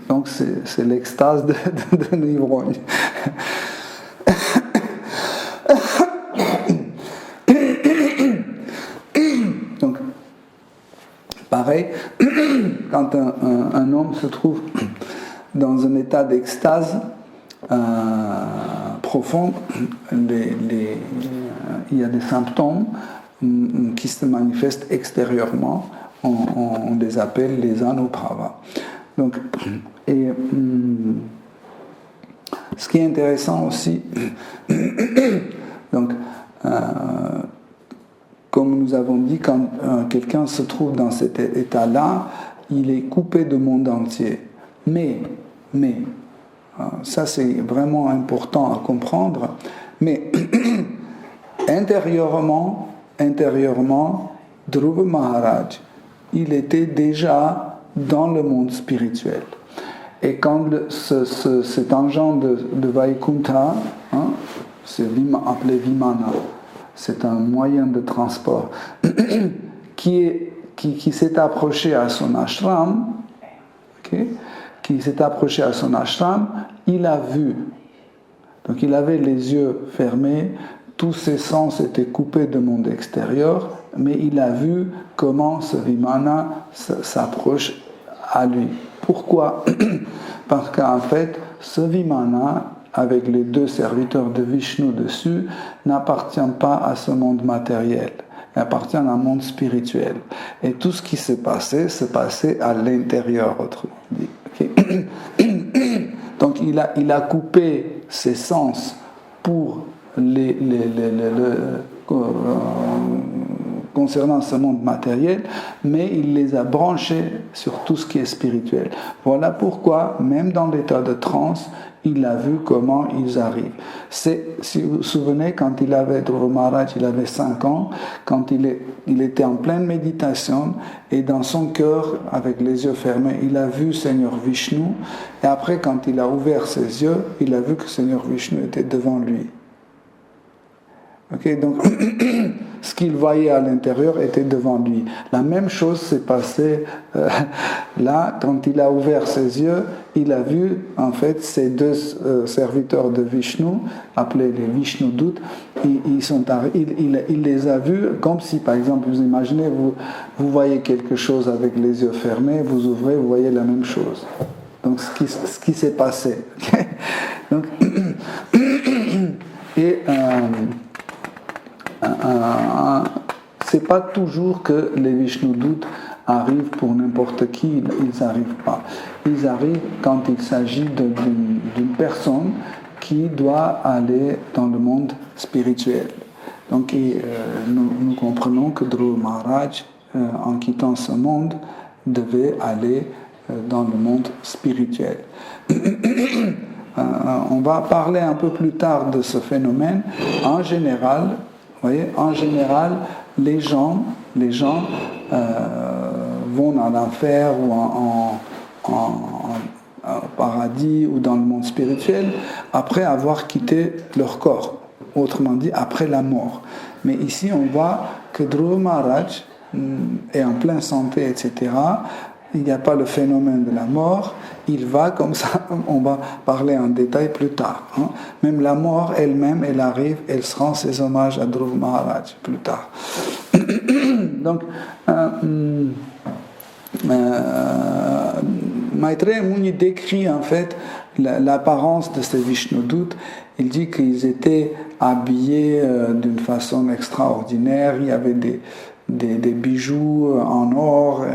Donc c'est l'extase de l'ivrogne. Donc, pareil, quand un homme se trouve dans un état d'extase profond, il y a des symptômes qui se manifestent extérieurement. On les appelle les anubhava. Donc, et ce qui est intéressant aussi, donc, comme nous avons dit, quand quelqu'un se trouve dans cet état-là, il est coupé du monde entier. Mais, ça c'est vraiment important à comprendre, mais intérieurement, Dhruva Maharaj, il était déjà dans le monde spirituel. Et quand cet engin de Vaikuntha, c'est appelé Vimana, c'est un moyen de transport, qui s'est approché à son ashram, okay, il a vu. Donc il avait les yeux fermés, tous ses sens étaient coupés du monde extérieur, mais il a vu comment ce Vimana s'approche à lui. Pourquoi? Parce qu'en fait, ce Vimana, avec les 2 serviteurs de Vishnu dessus, n'appartient pas à ce monde matériel, il appartient à un monde spirituel. Et tout ce qui s'est passé à l'intérieur, autrement dit. Okay. Donc il a coupé ses sens pour concernant ce monde matériel, mais il les a branchés sur tout ce qui est spirituel. Voilà pourquoi, même dans l'état de transe, il a vu comment ils arrivent. Si vous vous souvenez, quand Dhruva Maharaj, il avait 5 ans, quand il était en pleine méditation, et dans son cœur, avec les yeux fermés, il a vu Seigneur Vishnu, et après, quand il a ouvert ses yeux, il a vu que Seigneur Vishnu était devant lui. Ok, donc ce qu'il voyait à l'intérieur était devant lui. La même chose s'est passée là, quand il a ouvert ses yeux, il a vu en fait ces 2 serviteurs de Vishnu, appelés les Vishnu Dut, il les a vus comme si, par exemple, vous imaginez, vous voyez quelque chose avec les yeux fermés, vous ouvrez, vous voyez la même chose. Donc ce qui s'est passé. Okay? Donc, et c'est pas toujours que les Vishnu-Dut arrivent pour n'importe qui, ils n'arrivent pas. Ils arrivent quand il s'agit d'une personne qui doit aller dans le monde spirituel. Donc nous comprenons que Dhruva Maharaj, en quittant ce monde, devait aller dans le monde spirituel. On va parler un peu plus tard de ce phénomène. En général, les gens vont dans l'enfer ou en paradis ou dans le monde spirituel après avoir quitté leur corps, autrement dit après la mort. Mais ici on voit que Dhruva Maharaj est en pleine santé, etc. Il n'y a pas le phénomène de la mort, il va comme ça, on va parler en détail plus tard. Hein. Même la mort elle-même, elle arrive, elle se rend ses hommages à Dhruva Maharaj plus tard. Donc, Maitreya Muni décrit en fait l'apparence de ces Vishnu-Dut. Il dit qu'ils étaient habillés d'une façon extraordinaire, il y avait des bijoux en or,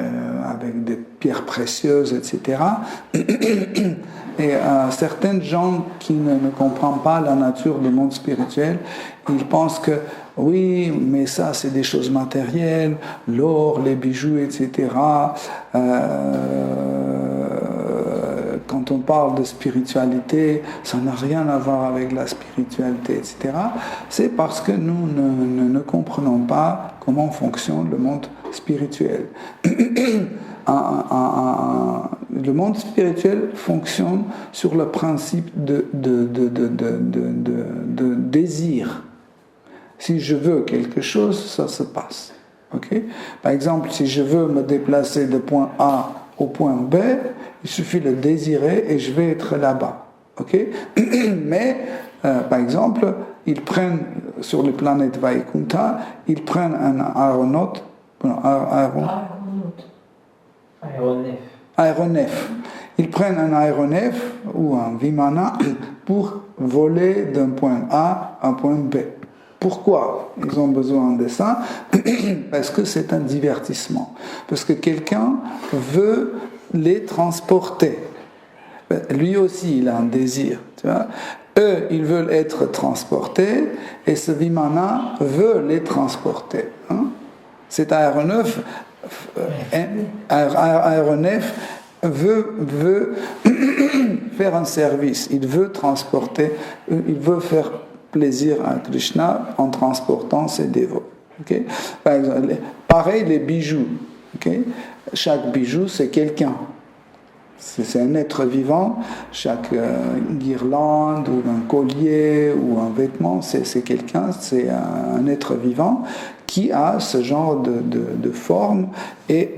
avec des pierres précieuses, etc. Et certains gens qui ne comprennent pas la nature du monde spirituel, ils pensent que oui, mais ça c'est des choses matérielles, l'or, les bijoux, etc. Quand on parle de spiritualité, ça n'a rien à voir avec la spiritualité, etc. C'est parce que nous ne comprenons pas comment fonctionne le monde spirituel. Le monde spirituel fonctionne sur le principe de désir. Si je veux quelque chose, ça se passe. Okay? Par exemple, si je veux me déplacer de point A au point B, il suffit de désirer et je vais être là-bas. Okay? Mais, par exemple, ils prennent sur les planètes Vaikunta, ils prennent un aéronef. Ils prennent un aéronef ou un vimana pour voler d'un point A à un point B. Pourquoi ils ont besoin de ça? Parce que c'est un divertissement. Parce que quelqu'un veut les transporter. Lui aussi, il a un désir. Tu vois? Eux, ils veulent être transportés et ce vimana veut les transporter. Hein? Cet aéronef veut faire un service. Il veut transporter, il veut faire plaisir à Krishna en transportant ses dévots. Okay? Par exemple, pareil les bijoux. Okay? Chaque bijou c'est quelqu'un. C'est un être vivant. Chaque guirlande ou un collier ou un vêtement, c'est quelqu'un, c'est un être vivant qui a ce genre de forme et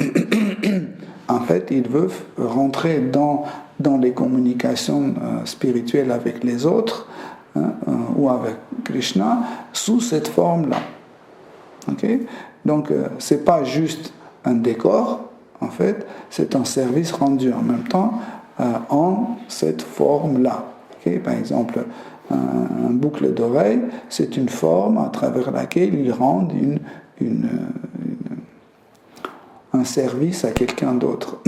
en fait il veut rentrer dans les communications spirituelles avec les autres, hein, ou avec Krishna sous cette forme-là. Okay? Donc c'est pas juste un décor, en fait, c'est un service rendu en même temps en cette forme-là. Okay? Par exemple, un boucle d'oreille, c'est une forme à travers laquelle ils rendent un service à quelqu'un d'autre.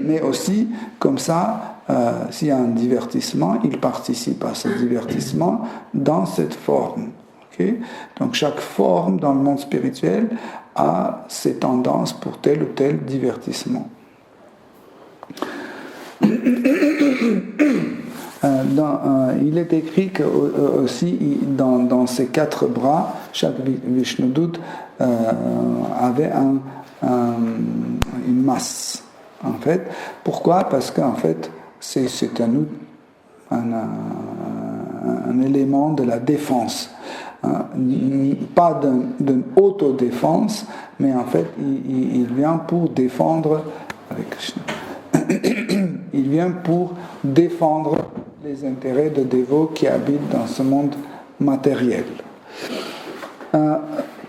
Mais aussi, comme ça, s'il y a un divertissement, il participe à ce divertissement dans cette forme. Okay? Donc chaque forme dans le monde spirituel a ses tendances pour tel ou tel divertissement. Il est écrit que aussi dans ces 4 bras, chaque Vishnudut avait une masse. En fait, pourquoi? Parce qu'en fait, c'est un élément de la défense. Pas d'une autodéfense, mais en fait, il vient pour défendre avec Krishna. Il vient pour défendre les intérêts de dévots qui habitent dans ce monde matériel.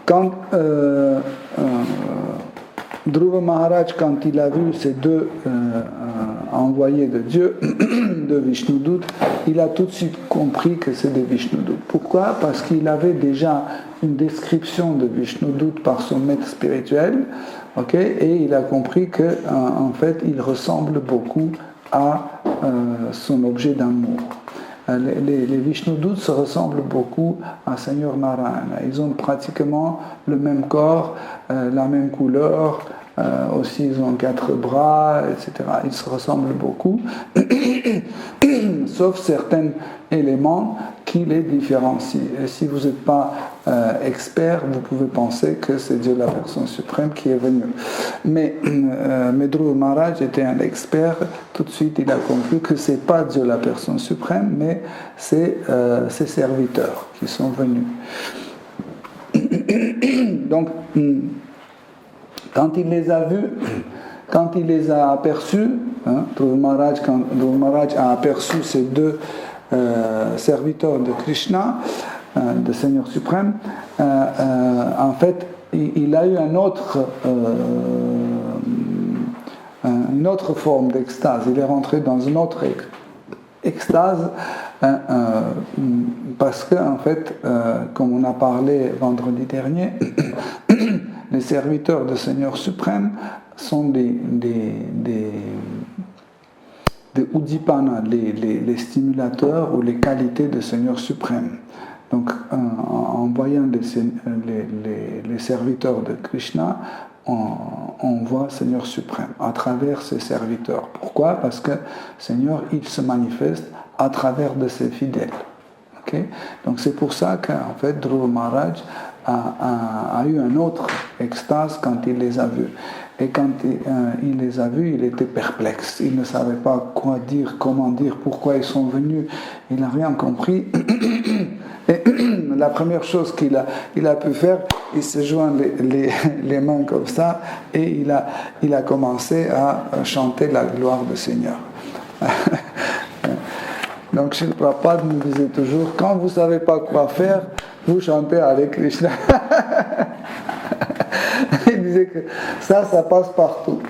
Quand Dhruva Maharaj, quand il a vu ces 2 envoyés de Dieu, de Vishnudut, il a tout de suite compris que c'est des Vishnudut. Pourquoi? Parce qu'il avait déjà une description de Vishnudut par son maître spirituel, et il a compris que en fait, il ressemble beaucoup à son objet d'amour. Les Vishnudut se ressemblent beaucoup à Seigneur Narayana. Ils ont pratiquement le même corps, la même couleur, aussi ils ont 4 bras, etc. Ils se ressemblent beaucoup, sauf certains éléments qui les différencient. Et si vous n'êtes pas expert, vous pouvez penser que c'est Dieu la personne suprême qui est venu. Mais Dhruva Maharaj était un expert. Tout de suite, il a compris que ce n'est pas Dieu la personne suprême, mais c'est ses serviteurs qui sont venus. Donc, quand il les a vus, quand il les a aperçus, Dhruva Maharaj, quand Dhruva Maharaj a aperçu ces 2 serviteurs de Krishna, de Seigneur suprême, en fait, il a eu une autre forme d'extase. Il est rentré dans une autre extase parce que, en fait, comme on a parlé vendredi dernier, les serviteurs de Seigneur suprême sont des Udipana, les stimulateurs ou les qualités de Seigneur suprême. Donc, en voyant les serviteurs de Krishna, on voit Seigneur suprême à travers ses serviteurs. Pourquoi? Parce que Seigneur, il se manifeste à travers de ses fidèles. Okay? Donc, c'est pour ça qu'en fait, Dhruva Maharaj a eu une autre extase quand il les a vus. Et quand il les a vus, il était perplexe. Il ne savait pas quoi dire, comment dire, pourquoi ils sont venus. Il n'a rien compris. Et la première chose qu'il a pu faire, il se joint les mains comme ça et il a commencé à chanter la gloire du Seigneur. Donc Srila Prabhupada nous disait toujours, quand vous ne savez pas quoi faire, vous chantez Hare Krishna. Il disait que ça passe partout.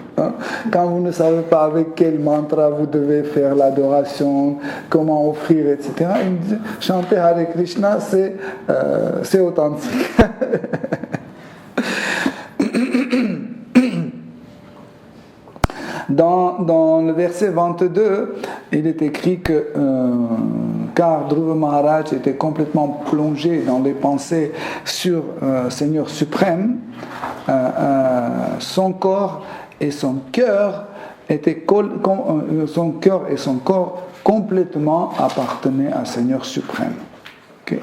Quand vous ne savez pas avec quel mantra vous devez faire l'adoration, comment offrir, etc., il disait, chanter Hare Krishna, c'est authentique. Dans le verset 22, il est écrit que car Dhruva Maharaj était complètement plongé dans les pensées sur Seigneur suprême, son corps et son cœur complètement appartenaient à Seigneur suprême. Okay.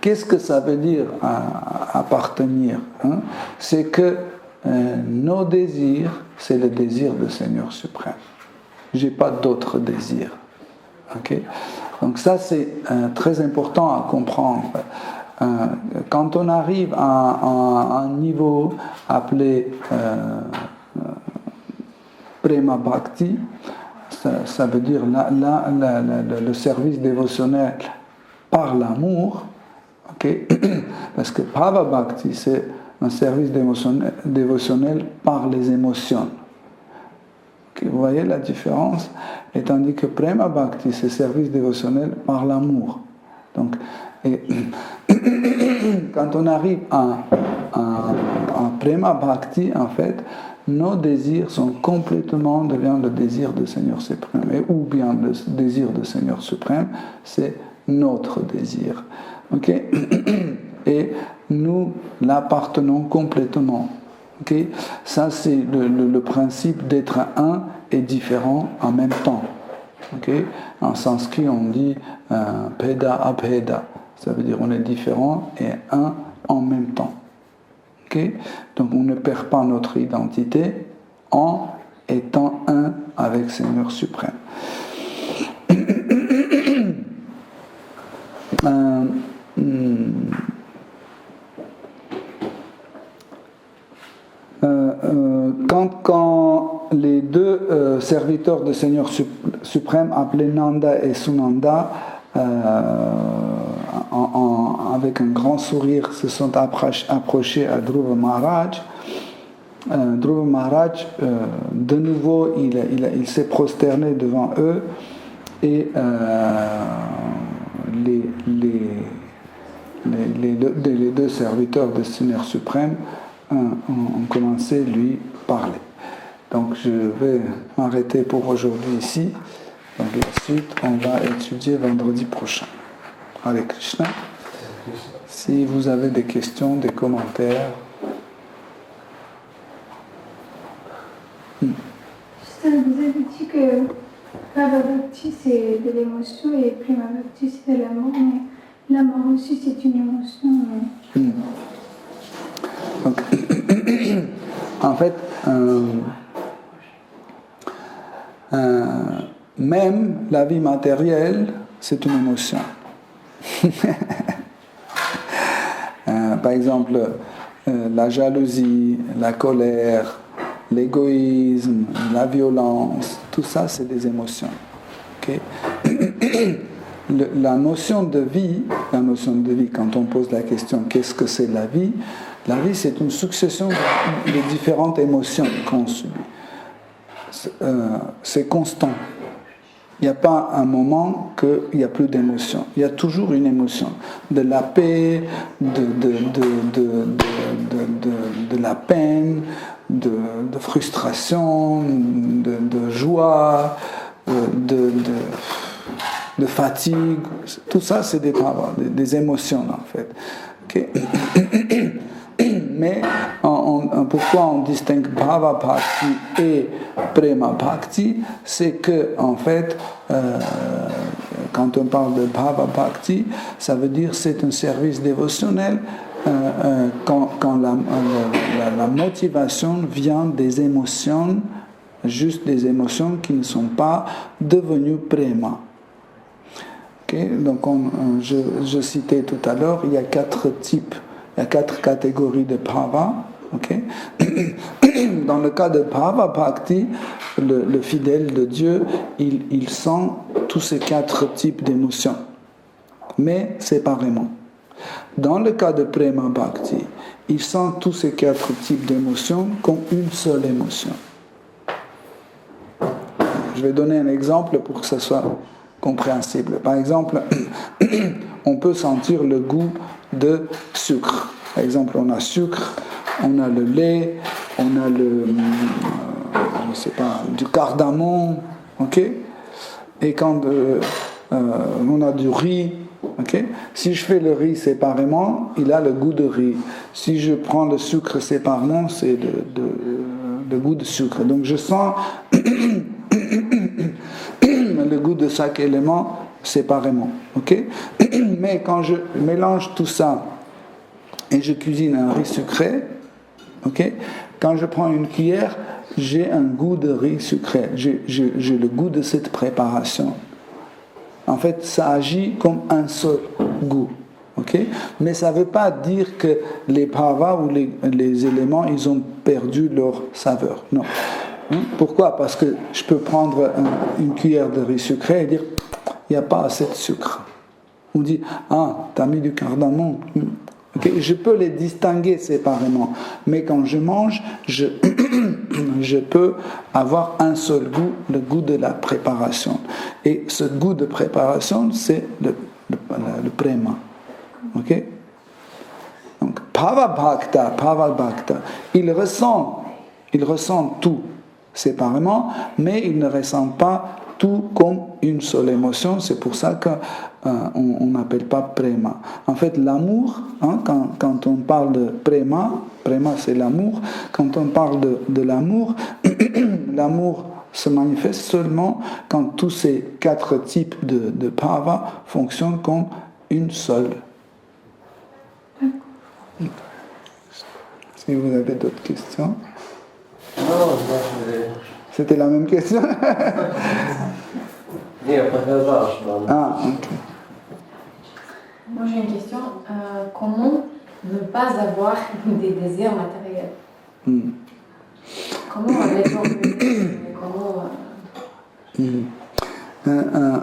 Qu'est-ce que ça veut dire appartenir? C'est que nos désirs, c'est le désir du Seigneur suprême. J'ai pas d'autre désir. Okay? Donc ça, c'est très important à comprendre. Quand on arrive à un niveau appelé Prema Bhakti, ça veut dire le service dévotionnel par l'amour, okay? Parce que Bhava Bhakti, c'est un service dévotionnel par les émotions. Okay, vous voyez la différence? Et tandis que Prema Bhakti, c'est service dévotionnel par l'amour. Donc, quand on arrive à Prema Bhakti, en fait, nos désirs sont deviennent le désir du Seigneur suprême. Et ou bien le désir du Seigneur suprême, c'est notre désir. Ok? Et nous l'appartenons complètement. Ok? Ça, c'est le principe d'être un et différent en même temps. Ok? En sanskrit, on dit Peda Abheda. Ça veut dire on est différent et un en même temps. Ok? Donc on ne perd pas notre identité en étant un avec Seigneur suprême. Quand les deux serviteurs de Seigneur suprême appelés Nanda et Sunanda avec un grand sourire se sont approchés à Dhruva Maharaj. Dhruva Maharaj, de nouveau, il s'est prosterné devant eux et les deux serviteurs de Seigneur suprême ont commencé à lui parler. Donc je vais m'arrêter pour aujourd'hui ici. Donc la suite, on va étudier vendredi prochain. Hare Krishna. Si vous avez des questions, des commentaires. Vous avez dit que Bhava Bhakti c'est de l'émotion et Prema Bhakti c'est de l'amour, mais l'amour aussi c'est une émotion. Donc, en fait, même la vie matérielle, c'est une émotion. Par exemple, la jalousie, la colère, l'égoïsme, la violence, tout ça, c'est des émotions. Okay? La notion de vie, quand on pose la question qu'est-ce que c'est la vie, c'est une succession de différentes émotions qu'on subit. C'est constant. Il n'y a pas un moment qu'il n'y a plus d'émotion. Il y a toujours une émotion. De la paix, de la peine, de frustration, de joie, de fatigue. Tout ça, c'est des émotions, en fait. Okay? Mais pourquoi on distingue Bhava Bhakti et Prema Bhakti? C'est que, en fait, quand on parle de Bhava Bhakti, ça veut dire c'est un service dévotionnel quand la motivation vient des émotions, juste des émotions qui ne sont pas devenues Prema. Okay? Donc, je citais tout à l'heure, il y a 4 catégories de bhava. Okay? Dans le cas de Bhava Bhakti, le fidèle de Dieu, il sent tous ces 4 types d'émotions, mais séparément. Dans le cas de Prema Bhakti, il sent tous ces 4 types d'émotions comme une seule émotion. Je vais donner un exemple pour que ce soit compréhensible. Par exemple, on peut sentir le goût de sucre. Par exemple, on a sucre, on a le lait, on a du cardamome, ok? Et quand on a du riz, ok? Si je fais le riz séparément, il a le goût de riz. Si je prends le sucre séparément, c'est le goût de sucre. Donc je sens le goût de chaque élément séparément, ok? Mais quand je mélange tout ça et je cuisine un riz sucré, ok? Quand je prends une cuillère, j'ai un goût de riz sucré, j'ai le goût de cette préparation. En fait, ça agit comme un seul goût, ok? Mais ça ne veut pas dire que les bhavas ou les éléments, ils ont perdu leur saveur, non. Pourquoi? Parce que je peux prendre une cuillère de riz sucré et dire il n'y a pas assez de sucre. On dit ah, tu as mis du cardamome. Okay? Je peux les distinguer séparément, mais quand je mange, je peux avoir un seul goût, le goût de la préparation. Et ce goût de préparation, c'est le prema. Ok? Donc, Bhava Bhakta, il ressent tout séparément, mais il ne ressent pas tout comme une seule émotion. C'est pour ça que on n'appelle pas prema. En fait, l'amour, hein, quand on parle de prema c'est l'amour, quand on parle de l'amour, l'amour se manifeste seulement quand tous ces 4 types de bhava fonctionnent comme une seule. Si vous avez d'autres questions. Non, c'était la même question. Ah, ok. Moi j'ai une question. Comment ne pas avoir des désirs matériels? Comment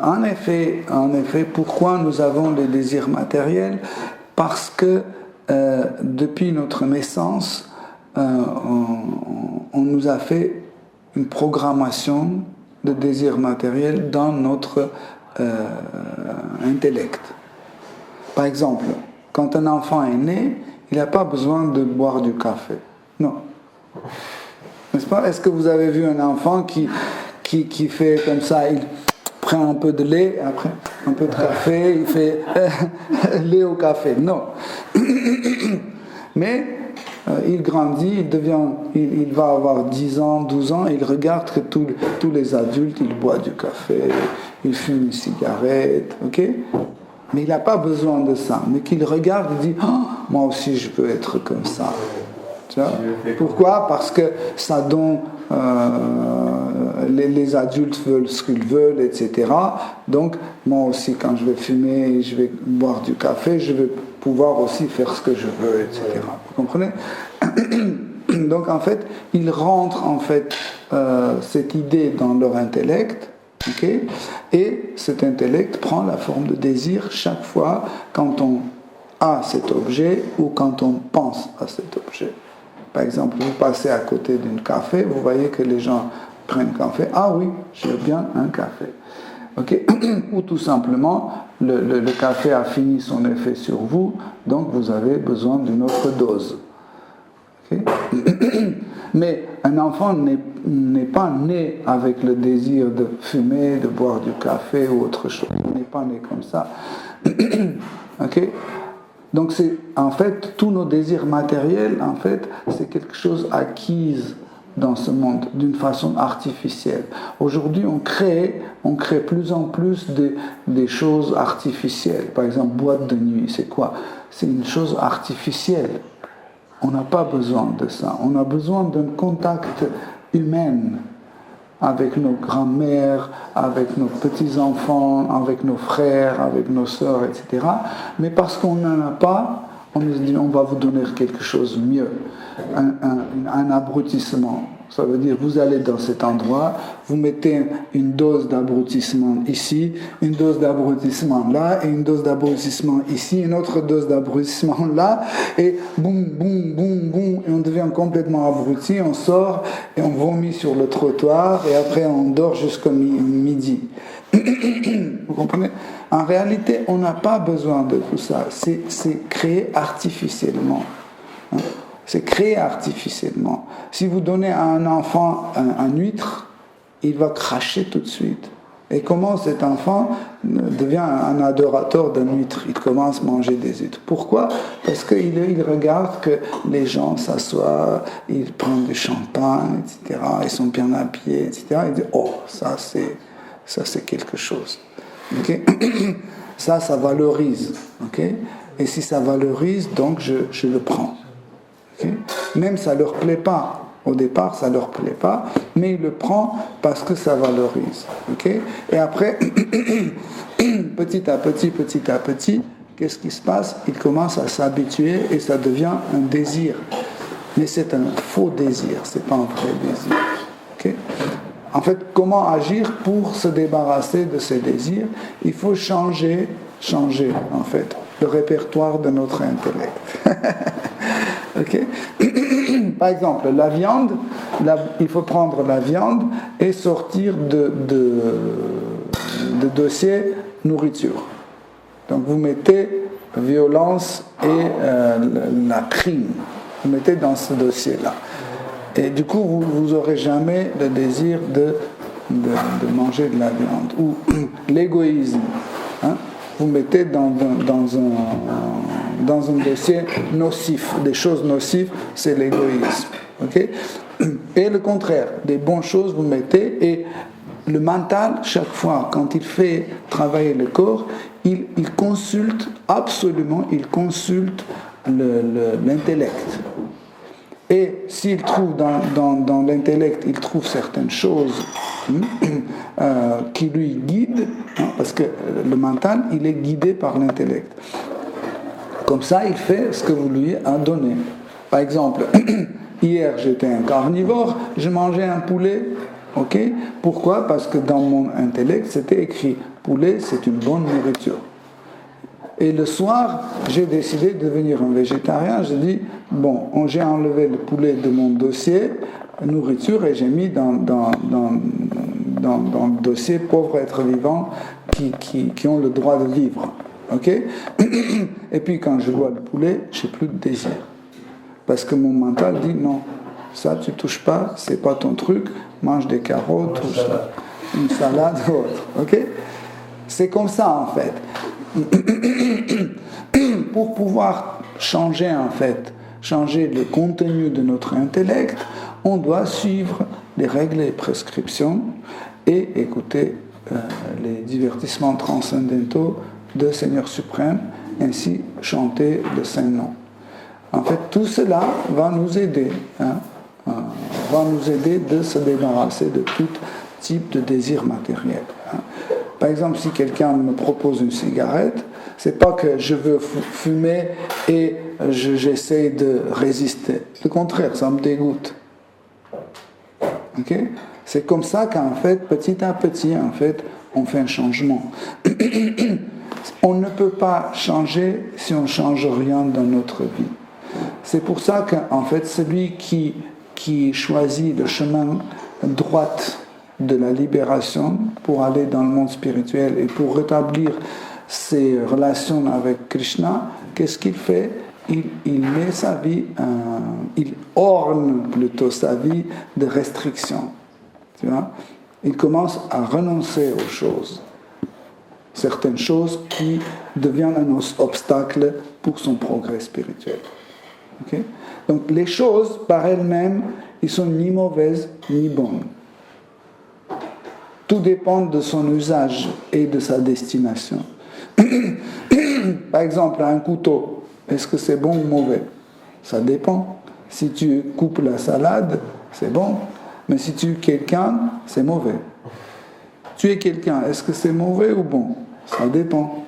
En effet, pourquoi nous avons des désirs matériels? Parce que depuis notre naissance, on nous a fait une programmation de désirs matériels dans notre intellect. Par exemple, quand un enfant est né, il n'a pas besoin de boire du café. Non. N'est-ce pas? Est-ce que vous avez vu un enfant qui fait comme ça, il prend un peu de lait, après un peu de café, il fait lait au café? Non. Mais il grandit, il va avoir 10 ans, 12 ans, il regarde que tous les adultes, ils boivent du café, ils fument une cigarette, ok? Mais il n'a pas besoin de ça. Mais qu'il regarde, il dit, oh, moi aussi je peux être comme ça. Tu vois? Pourquoi? Parce que ça donne, les adultes veulent ce qu'ils veulent, etc. Donc, moi aussi, quand je vais fumer, je vais boire du café, je vais pouvoir aussi faire ce que je veux, etc. Vous comprenez? Donc, en fait, ils rentrent, en fait, cette idée dans leur intellect, okay? Et cet intellect prend la forme de désir chaque fois quand on a cet objet ou quand on pense à cet objet. Par exemple, vous passez à côté d'un café, vous voyez que les gens prennent café. Ah oui, je veux bien un café. Okay? Ou tout simplement, le café a fini son effet sur vous, donc vous avez besoin d'une autre dose. Okay? Mais un enfant n'est pas né avec le désir de fumer, de boire du café ou autre chose. Il n'est pas né comme ça. Okay? Donc c'est en fait tous nos désirs matériels, en fait, c'est quelque chose acquis dans ce monde d'une façon artificielle. Aujourd'hui, on crée plus en plus des choses artificielles. Par exemple, boîte de nuit, c'est quoi? C'est une chose artificielle. On n'a pas besoin de ça. On a besoin d'un contact humain avec nos grands-mères, avec nos petits-enfants, avec nos frères, avec nos sœurs, etc. Mais parce qu'on n'en a pas, on nous dit on va vous donner quelque chose de mieux, un abrutissement. Ça veut dire vous allez dans cet endroit, vous mettez une dose d'abrutissement ici, une dose d'abrutissement là, et une dose d'abrutissement ici, une autre dose d'abrutissement là, et boum, boum, boum, boum, et on devient complètement abruti, on sort et on vomit sur le trottoir, et après on dort jusqu'à midi. Vous comprenez? En réalité, on n'a pas besoin de tout ça. C'est créé artificiellement. Hein? C'est créé artificiellement. Si vous donnez à un enfant un huître, il va cracher tout de suite. Et comment cet enfant devient un adorateur d'un huître? Il commence à manger des huîtres. Pourquoi? Parce qu'il regarde que les gens s'assoient, ils prennent du champagne, etc. Ils sont bien habillés, etc. Il dit, oh, ça c'est quelque chose. Okay? Ça valorise. Okay? Et si ça valorise, donc je le prends. Okay? Même ça ne leur plaît pas. Au départ, ça ne leur plaît pas, mais il le prend parce que ça valorise. Okay? Et après, petit à petit, qu'est-ce qui se passe? Il commence à s'habituer et ça devient un désir. Mais c'est un faux désir, ce n'est pas un vrai désir. Okay? En fait, comment agir pour se débarrasser de ces désirs? Il faut changer en fait, le répertoire de notre intellect. Okay? Par exemple, la viande, il faut prendre la viande et sortir de dossier nourriture. Donc vous mettez violence et la crime. Vous mettez dans ce dossier-là. Et du coup, vous n'aurez jamais le désir de manger de la viande. Ou l'égoïsme. Hein? vous mettez dans un dossier nocif. Des choses nocives, c'est l'égoïsme. Okay? Et le contraire, des bonnes choses, vous mettez. Et le mental, chaque fois, quand il fait travailler le corps, il consulte absolument, l'intellect. Et s'il trouve dans l'intellect, il trouve certaines choses qui lui guident, parce que le mental, il est guidé par l'intellect. Comme ça, il fait ce que vous lui avez donné. Par exemple, hier, j'étais un carnivore, je mangeais un poulet. Ok? Pourquoi? Parce que dans mon intellect, c'était écrit poulet, c'est une bonne nourriture. Et le soir, j'ai décidé de devenir un végétarien. J'ai dit, bon, j'ai enlevé le poulet de mon dossier nourriture et j'ai mis dans le dossier pauvres êtres vivants qui ont le droit de vivre. Ok? Et puis quand je vois le poulet, j'ai plus de désir. Parce que mon mental dit non, ça tu touches pas, c'est pas ton truc, mange des carottes, une salade ou autre. Ok? C'est comme ça en fait. Pour pouvoir changer le contenu de notre intellect, on doit suivre les règles et prescriptions et écouter les divertissements transcendantaux de Seigneur suprême, ainsi chanter le Saint-Nom. En fait, tout cela va nous aider, va nous aider de se débarrasser de tout type de désir matériel. Par exemple, si quelqu'un me propose une cigarette, c'est pas que je veux fumer et j'essaie de résister. Le contraire, ça me dégoûte. Okay? C'est comme ça qu'en fait, petit à petit, en fait, on fait un changement. On ne peut pas changer si on ne change rien dans notre vie. C'est pour ça qu'en fait, celui qui choisit le chemin droit de la libération pour aller dans le monde spirituel et pour rétablir ses relations avec Krishna, qu'est-ce qu'il fait? Il met sa vie, il orne plutôt sa vie de restrictions. Tu vois? Il commence à renoncer aux choses. Certaines choses qui deviennent un obstacle pour son progrès spirituel. Okay? Donc les choses par elles-mêmes, ils sont ni mauvaises ni bonnes. Tout dépend de son usage et de sa destination. Par exemple, un couteau, est-ce que c'est bon ou mauvais? Ça dépend. Si tu coupes la salade, c'est bon. Mais si tu tues quelqu'un, c'est mauvais. Tuer quelqu'un, est-ce que c'est mauvais ou bon? Ça dépend.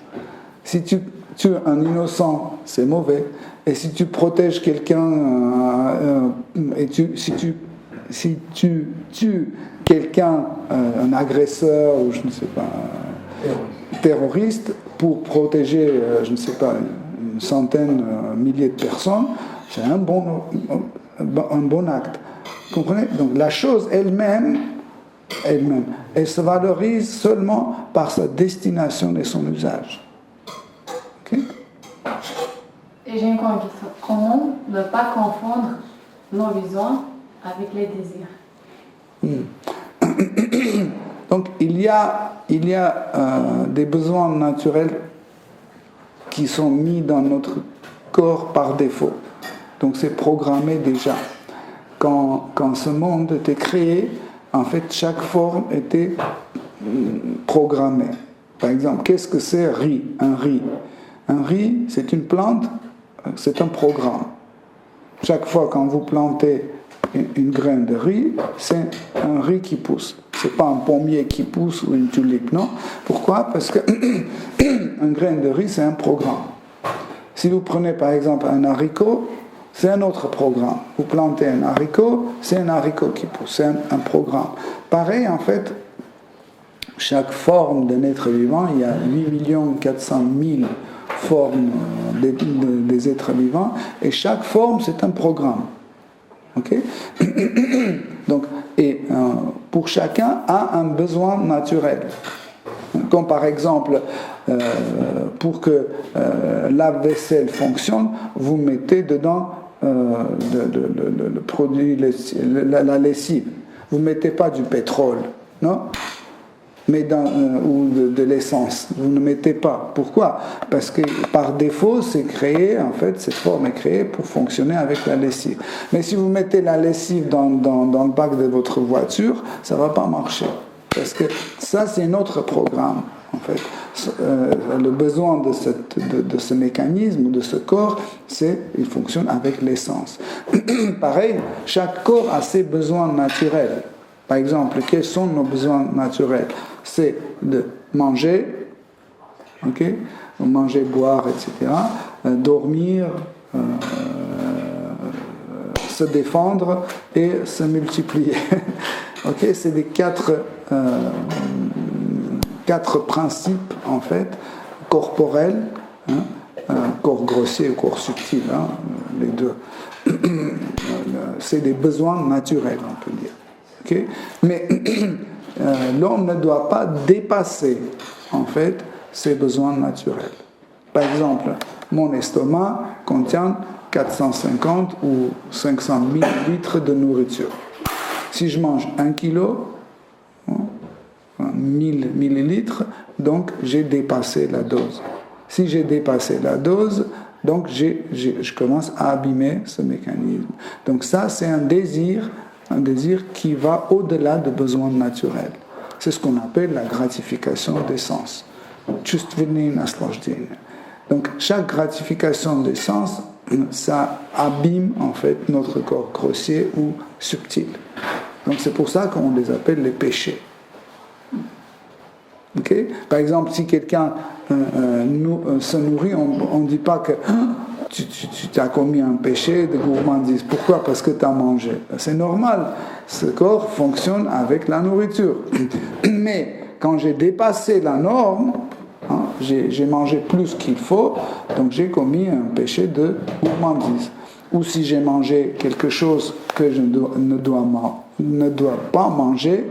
Si tu tues un innocent, c'est mauvais. Et si tu protèges quelqu'un, si tu tues quelqu'un, un agresseur ou je ne sais pas, terroriste, pour protéger, je ne sais pas, une centaine, milliers de personnes, c'est un bon acte. Vous comprenez? Donc la chose elle-même, elle se valorise seulement par sa destination et son usage. Okay? Et j'ai encore une question. Comment ne pas confondre nos besoins avec les désirs? Donc il y a des besoins naturels qui sont mis dans notre corps par défaut. Donc c'est programmé déjà. Quand ce monde était créé, en fait chaque forme était programmée. Par exemple, qu'est-ce que c'est riz? Un riz, c'est une plante, c'est un programme. Chaque fois quand vous plantez une graine de riz, c'est un riz qui pousse. C'est pas un pommier qui pousse ou une tulipe, non. Pourquoi? Parce que une graine de riz, c'est un programme. Si vous prenez par exemple un haricot, c'est un autre programme. Vous plantez un haricot, c'est un haricot qui pousse, c'est un programme. Pareil, en fait, chaque forme d'un être vivant, il y a 8 400 000 formes des êtres vivants, et chaque forme, c'est un programme. Okay? Donc, pour chacun a un besoin naturel. Comme par exemple, pour que lave-vaisselle fonctionne, vous mettez dedans le produit, la lessive. Vous ne mettez pas du pétrole, non? mais ou de l'essence. Vous ne mettez pas. Pourquoi? Parce que par défaut, c'est créé, en fait, cette forme est créée pour fonctionner avec la lessive. Mais si vous mettez la lessive dans le bac de votre voiture, ça ne va pas marcher. Parce que ça, c'est un autre programme, en fait. Le besoin de ce mécanisme, de ce corps, il fonctionne avec l'essence. Pareil, chaque corps a ses besoins naturels. Par exemple, quels sont nos besoins naturels? C'est de manger, manger, boire, etc., dormir, se défendre et se multiplier. C'est les quatre principes, en fait, corporels, corps grossier et corps subtil, les deux. C'est des besoins naturels, on peut dire. Mais l'homme ne doit pas dépasser, en fait, ses besoins naturels. Par exemple, mon estomac contient 450 ou 500 millilitres de nourriture. Si je mange 1 kilo, 1000 millilitres, donc j'ai dépassé la dose. Si j'ai dépassé la dose, donc je commence à abîmer ce mécanisme. Donc ça, c'est un désir qui va au-delà des besoins naturels. C'est ce qu'on appelle la gratification des sens. Donc chaque gratification des sens, ça abîme en fait notre corps grossier ou subtil. Donc c'est pour ça qu'on les appelle les péchés. Par exemple, si quelqu'un se nourrit, on ne dit pas que tu as commis un péché de gourmandise. Pourquoi? Parce que tu as mangé. C'est normal. Ce corps fonctionne avec la nourriture. Mais quand j'ai dépassé la norme, j'ai mangé plus qu'il faut, donc j'ai commis un péché de gourmandise. Ou si j'ai mangé quelque chose que je ne dois pas manger,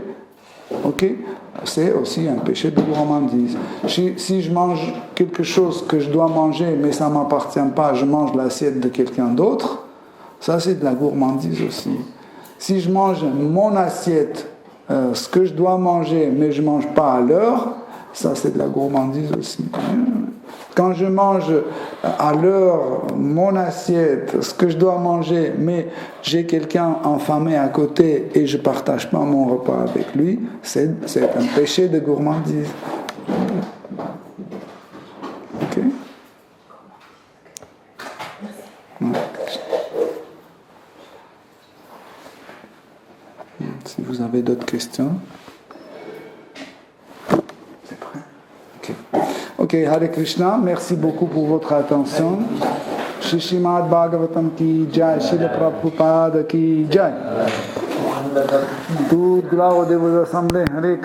c'est aussi un péché de gourmandise. Si je mange quelque chose que je dois manger, mais ça ne m'appartient pas, je mange l'assiette de quelqu'un d'autre, ça c'est de la gourmandise aussi. Si je mange mon assiette, ce que je dois manger, mais je ne mange pas à l'heure, ça c'est de la gourmandise aussi. Quand je mange à l'heure mon assiette, ce que je dois manger, mais j'ai quelqu'un affamé à côté et je ne partage pas mon repas avec lui, c'est un péché de gourmandise. Ok? Si vous avez d'autres questions. C'est prêt? Ok, Hare Krishna, merci beaucoup pour votre attention. Shri Srimad Bhagavatam ki jai, Srila Prabhupada ki jai. Toute gloire de vos assemblées. Hare